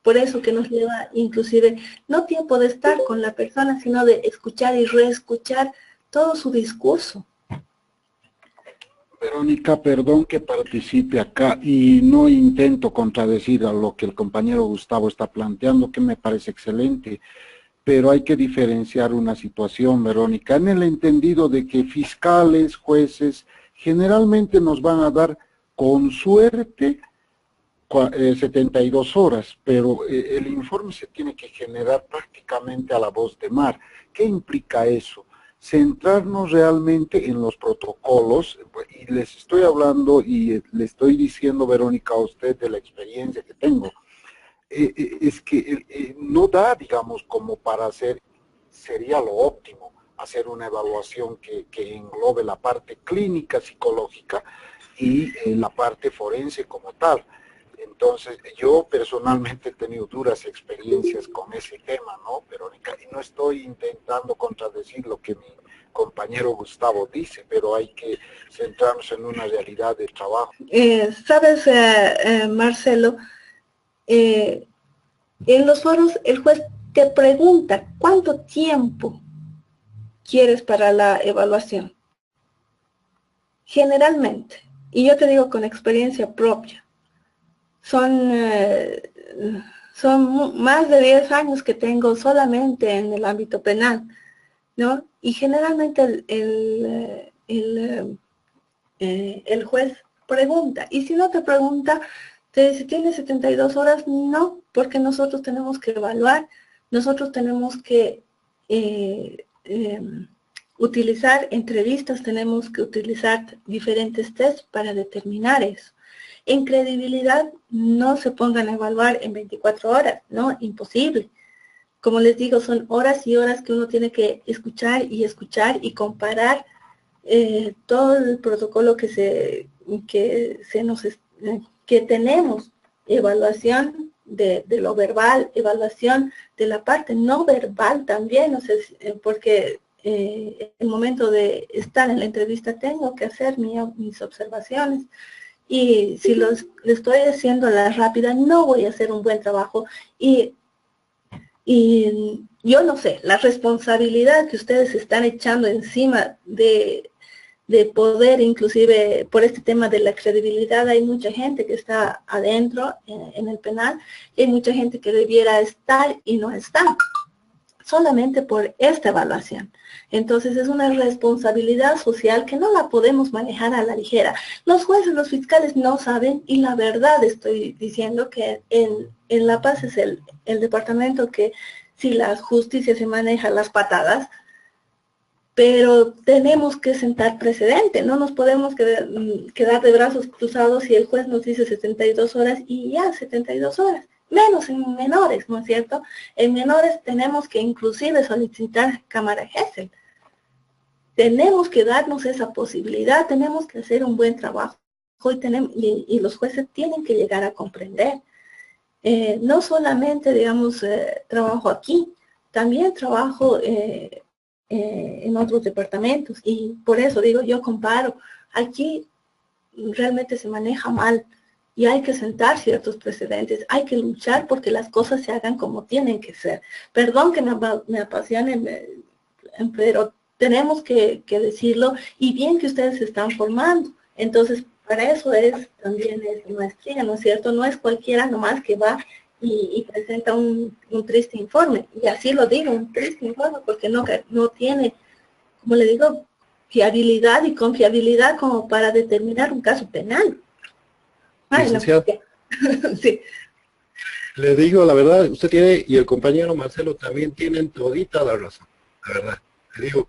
Por eso que nos lleva inclusive no tiempo de estar con la persona, sino de escuchar y reescuchar todo su discurso. Verónica, perdón que participe acá y no intento contradecir a lo que el compañero Gustavo está planteando, que me parece excelente, pero hay que diferenciar una situación, Verónica, en el entendido de que fiscales, jueces, generalmente nos van a dar con suerte 72 horas, pero el informe se tiene que generar prácticamente a la voz de mar. ¿Qué implica eso? Centrarnos realmente en los protocolos, y les estoy hablando y le estoy diciendo, Verónica, a usted de la experiencia que tengo. Es que no da, digamos, como para hacer, sería lo óptimo, hacer una evaluación que englobe la parte clínica, psicológica y la parte forense como tal. Entonces, yo personalmente he tenido duras experiencias con ese tema, ¿no, Verónica? Y no estoy intentando contradecir lo que mi compañero Gustavo dice, pero hay que centrarnos en una realidad de trabajo. Sabes, Marcelo, en los foros el juez te pregunta cuánto tiempo quieres para la evaluación. Generalmente, y yo te digo con experiencia propia, son más de 10 años que tengo solamente en el ámbito penal, ¿no? Y generalmente el juez pregunta, y si no te pregunta, te dice, ¿tienes 72 horas? No, porque nosotros tenemos que evaluar, nosotros tenemos que utilizar entrevistas, tenemos que utilizar diferentes tests para determinar eso. En credibilidad no se pongan a evaluar en 24 horas, ¿no? Imposible. Como les digo, son horas y horas que uno tiene que escuchar y comparar todo el protocolo que tenemos, evaluación de lo verbal, evaluación de la parte no verbal también, o sea, porque en el momento de estar en la entrevista tengo que hacer mis observaciones, y si le estoy haciendo a la rápida no voy a hacer un buen trabajo, y yo no sé, la responsabilidad que ustedes están echando encima de poder, inclusive por este tema de la credibilidad, hay mucha gente que está adentro en el penal, y hay mucha gente que debiera estar y no está, solamente por esta evaluación. Entonces es una responsabilidad social que no la podemos manejar a la ligera. Los jueces, los fiscales no saben, y la verdad estoy diciendo que en La Paz es el departamento que si la justicia se maneja a las patadas, pero tenemos que sentar precedente, no nos podemos quedar de brazos cruzados si el juez nos dice 72 horas y ya 72 horas, menos en menores, ¿no es cierto? En menores tenemos que inclusive solicitar cámara Gesell. Tenemos que darnos esa posibilidad, tenemos que hacer un buen trabajo y los jueces tienen que llegar a comprender. No solamente, digamos, trabajo aquí, también trabajo en otros departamentos, y por eso digo, yo comparo, aquí realmente se maneja mal y hay que sentar ciertos precedentes, hay que luchar porque las cosas se hagan como tienen que ser. Perdón que me apasione, pero tenemos que decirlo, y bien que ustedes se están formando. Entonces, para eso también es maestría, ¿no es cierto? No es cualquiera nomás que va y presenta un triste informe, y así lo digo, un triste informe, porque no tiene, como le digo, fiabilidad y confiabilidad como para determinar un caso penal. Ay, no. Sí. Le digo la verdad, usted tiene, y el compañero Marcelo también tienen todita la razón, la verdad, le digo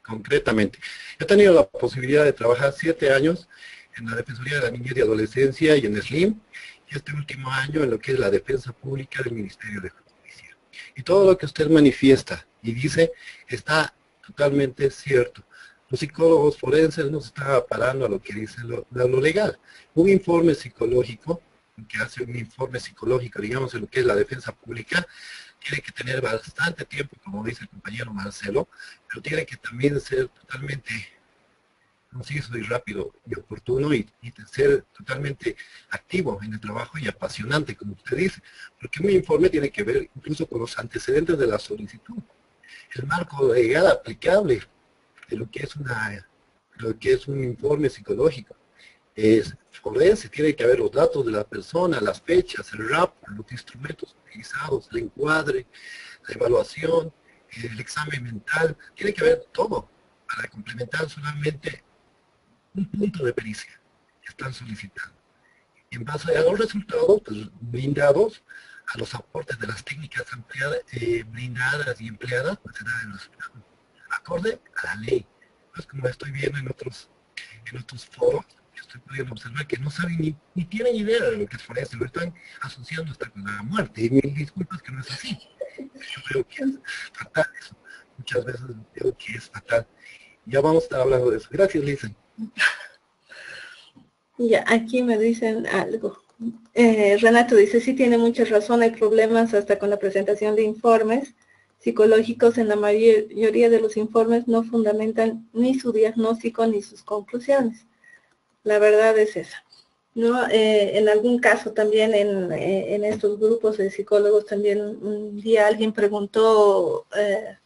concretamente. He tenido la posibilidad de trabajar 7 años en la Defensoría de la Niñez y Adolescencia y en SLIM, y este último año en lo que es la defensa pública del Ministerio de Justicia. Y todo lo que usted manifiesta y dice está totalmente cierto. Los psicólogos forenses no se están parando a lo que dice lo legal. Un informe psicológico, que hace un informe psicológico, digamos, en lo que es la defensa pública, tiene que tener bastante tiempo, como dice el compañero Marcelo, pero tiene que también ser totalmente conciso y rápido y oportuno, y ser totalmente activo en el trabajo y apasionante, como usted dice, porque un informe tiene que ver incluso con los antecedentes de la solicitud, el marco legal aplicable de lo que es un informe psicológico. Es forense, tiene que haber los datos de la persona, las fechas, el rapport, los instrumentos utilizados, el encuadre, la evaluación, el examen mental, tiene que haber todo para complementar solamente un punto de pericia que están solicitando. y en base a los resultados pues, brindados, a los aportes de las técnicas brindadas y empleadas, pues se dan los acorde a la ley. Pues como estoy viendo en otros foros, estoy pudiendo observar que no saben ni tienen idea de lo que es forense, lo están asociando hasta con la muerte. Y mil disculpas que no es así. Yo creo que es fatal eso. Muchas veces creo que es fatal. Ya vamos a estar hablando de eso. Gracias, Lisa. Ya, aquí me dicen algo. Renato dice, sí tiene mucha razón, hay problemas hasta con la presentación de informes psicológicos. En la mayoría de los informes no fundamentan ni su diagnóstico ni sus conclusiones. La verdad es esa, ¿no? En algún caso también en estos grupos de psicólogos también un día alguien preguntó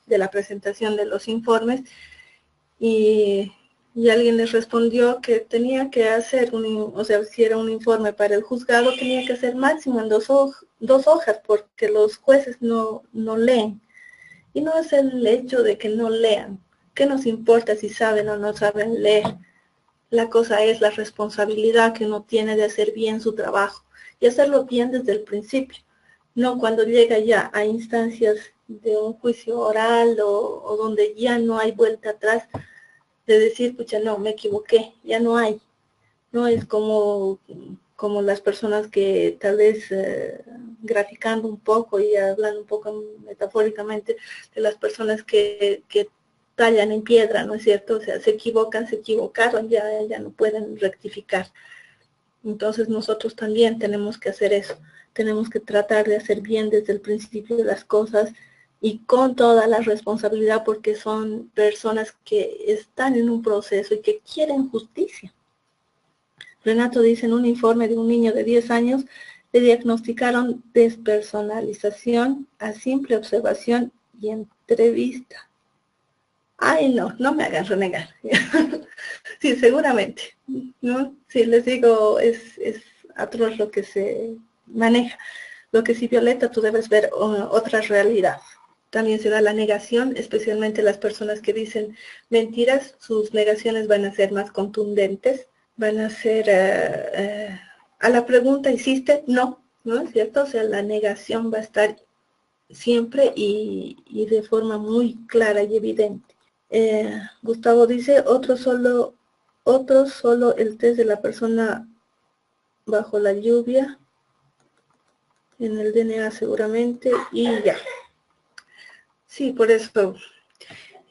de la presentación de los informes y alguien les respondió que tenía que hacer, o sea, si era un informe para el juzgado, tenía que ser máximo en dos hojas, porque los jueces no leen. Y no es el hecho de que no lean. ¿Qué nos importa si saben o no saben leer? La cosa es la responsabilidad que uno tiene de hacer bien su trabajo y hacerlo bien desde el principio. No cuando llega ya a instancias de un juicio oral o donde ya no hay vuelta atrás, de decir, pucha, no, me equivoqué, ya no hay. No es como las personas que tal vez graficando un poco y hablando un poco metafóricamente de las personas que tallan en piedra, ¿no es cierto? O sea, se equivocaron, ya no pueden rectificar. Entonces nosotros también tenemos que hacer eso. Tenemos que tratar de hacer bien desde el principio de las cosas y con toda la responsabilidad, porque son personas que están en un proceso y que quieren justicia. Renato dice, en un informe de un niño de 10 años le diagnosticaron despersonalización a simple observación y entrevista. Ay, no me hagan renegar. Sí, seguramente, ¿no? Si les digo, es atroz lo que se maneja. Lo que sí, Violeta, tú debes ver otra realidad. También se da la negación, especialmente las personas que dicen mentiras, sus negaciones van a ser más contundentes, van a ser, a la pregunta, ¿hiciste? No, ¿no es cierto? O sea, la negación va a estar siempre y de forma muy clara y evidente. Gustavo dice, otro solo el test de la persona bajo la lluvia, en el DNA seguramente, y ya. Sí, por eso.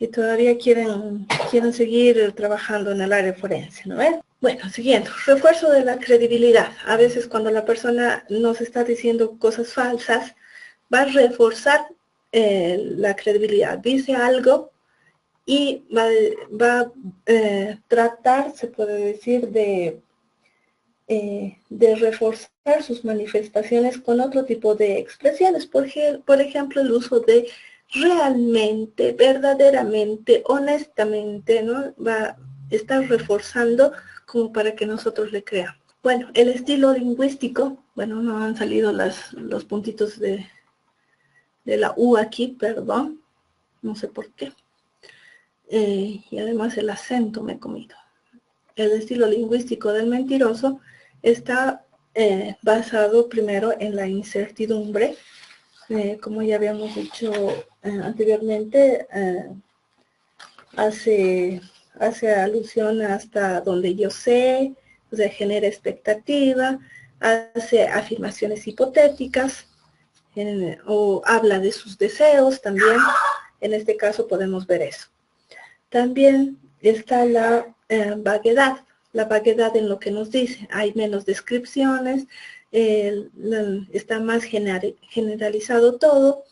Y todavía quieren seguir trabajando en el área forense, ¿no ves? Bueno, siguiendo, refuerzo de la credibilidad. A veces cuando la persona nos está diciendo cosas falsas, va a reforzar la credibilidad. Dice algo y va a tratar, se puede decir, de reforzar sus manifestaciones con otro tipo de expresiones. Por ejemplo, el uso de realmente, verdaderamente, honestamente, ¿no? Va a estar reforzando como para que nosotros le creamos. Bueno, el estilo lingüístico, bueno, no han salido los puntitos de la U aquí, perdón, no sé por qué. Y además el acento me he comido. El estilo lingüístico del mentiroso está basado primero en la incertidumbre. Como ya habíamos dicho anteriormente, hace alusión hasta donde yo sé, o sea, genera expectativa, hace afirmaciones hipotéticas, o habla de sus deseos también. En este caso podemos ver eso. También está la vaguedad en lo que nos dice. Hay menos descripciones, está más generalizado todo,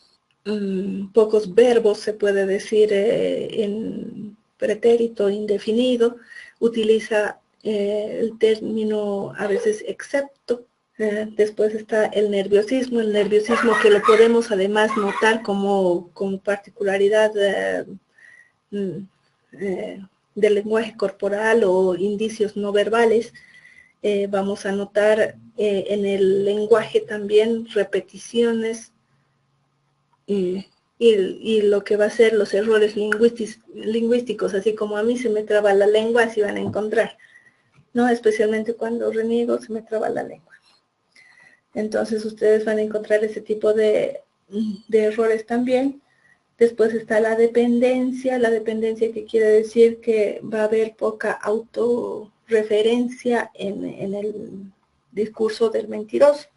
pocos verbos se puede decir en pretérito indefinido, utiliza el término a veces excepto. Después está el nerviosismo que lo podemos además notar como particularidad del lenguaje corporal o indicios no verbales. Vamos a notar en el lenguaje también repeticiones y lo que va a ser los errores lingüísticos, así como a mí se me traba la lengua, así van a encontrar, ¿no? Especialmente cuando reniego se me traba la lengua. Entonces ustedes van a encontrar ese tipo de errores también. Después está la dependencia que quiere decir que va a haber poca autorreferencia en el discurso del mentiroso.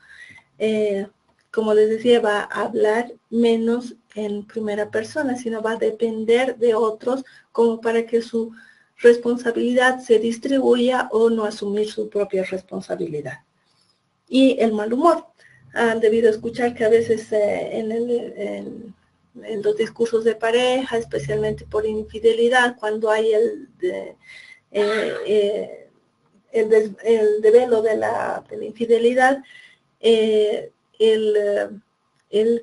Como les decía, va a hablar menos en primera persona, sino va a depender de otros como para que su responsabilidad se distribuya o no asumir su propia responsabilidad. Y el mal humor. Han debido escuchar que a veces en los discursos de pareja, especialmente por infidelidad, cuando hay el develo de la infidelidad, el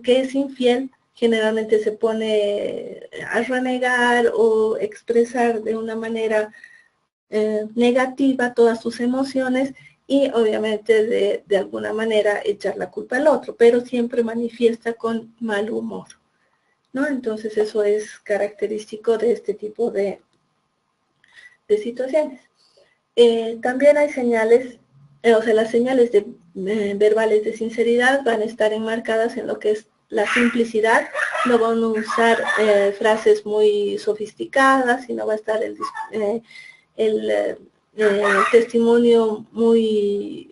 que es infiel generalmente se pone a renegar o expresar de una manera negativa todas sus emociones y obviamente de alguna manera echar la culpa al otro, pero siempre manifiesta con mal humor, ¿no? Entonces eso es característico de este tipo de situaciones. También hay señales, o sea, las señales verbales de sinceridad van a estar enmarcadas en lo que es la simplicidad. No van a usar frases muy sofisticadas, sino va a estar el testimonio muy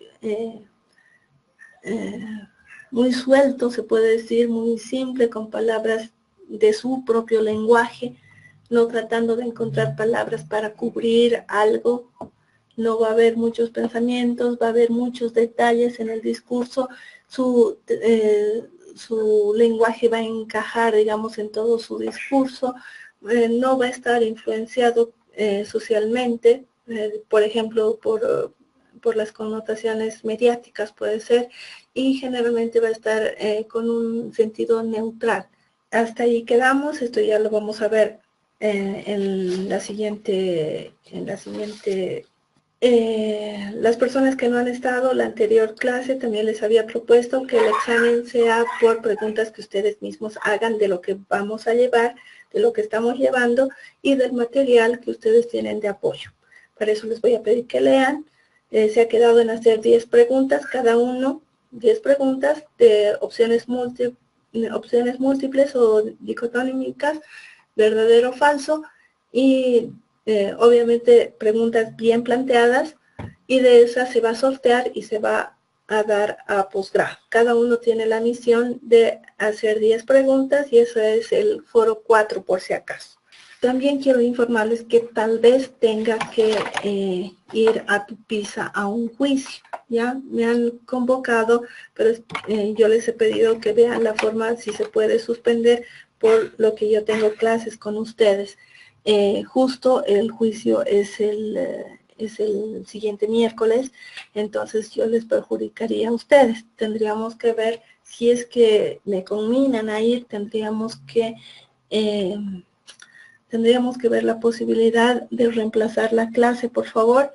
suelto, se puede decir, muy simple, con palabras de su propio lenguaje, no tratando de encontrar palabras para cubrir algo. No va a haber muchos pensamientos, va a haber muchos detalles en el discurso, su lenguaje va a encajar, digamos, en todo su discurso, no va a estar influenciado socialmente, por ejemplo, por las connotaciones mediáticas puede ser, y generalmente va a estar con un sentido neutral. Hasta ahí quedamos, esto ya lo vamos a ver en la siguiente. Las personas que no han estado la anterior clase también les había propuesto que el examen sea por preguntas que ustedes mismos hagan de lo que vamos a llevar, de lo que estamos llevando y del material que ustedes tienen de apoyo. Para eso les voy a pedir que lean. Se ha quedado en hacer 10 preguntas, cada uno 10 preguntas de opciones múltiples o dicotómicas, verdadero o falso, y obviamente preguntas bien planteadas, y de esas se va a sortear y se va a dar a posgrado. Cada uno tiene la misión de hacer 10 preguntas y eso es el foro 4 por si acaso. También quiero informarles que tal vez tenga que ir a Tupiza a un juicio. Ya me han convocado, pero yo les he pedido que vean la forma si se puede suspender por lo que yo tengo clases con ustedes. Justo el juicio es el siguiente miércoles, entonces yo les perjudicaría a ustedes. Tendríamos que ver si es que me conminan a ir, tendríamos que ver la posibilidad de reemplazar la clase, por favor.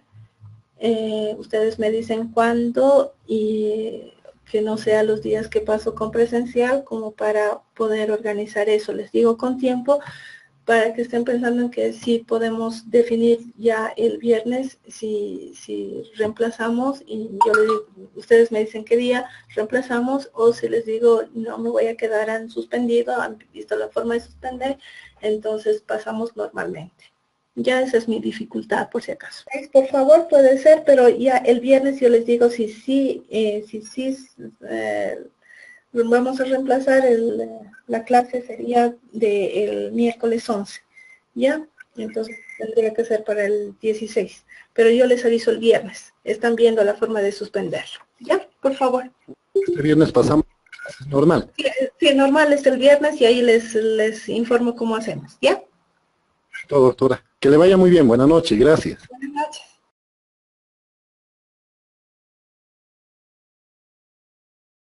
Ustedes me dicen cuándo y que no sea los días que paso con presencial, como para poder organizar eso. Les digo con tiempo para que estén pensando en que sí podemos definir ya el viernes si reemplazamos, y yo les digo, ustedes me dicen qué día reemplazamos, o si les digo no me voy a quedar en suspendido, han visto la forma de suspender, entonces pasamos normalmente. Ya esa es mi dificultad, por si acaso. Por favor, puede ser, pero ya el viernes yo les digo si sí, vamos a reemplazar la clase, sería del miércoles 11, ¿ya? Entonces tendría que ser para el 16, pero yo les aviso el viernes. Están viendo la forma de suspenderlo, ¿ya? Por favor. Este viernes pasamos normal. Sí, normal es el viernes y ahí les informo cómo hacemos, ¿ya? Todo, doctora. Que le vaya muy bien. Buenas noches. Gracias. Buenas noches.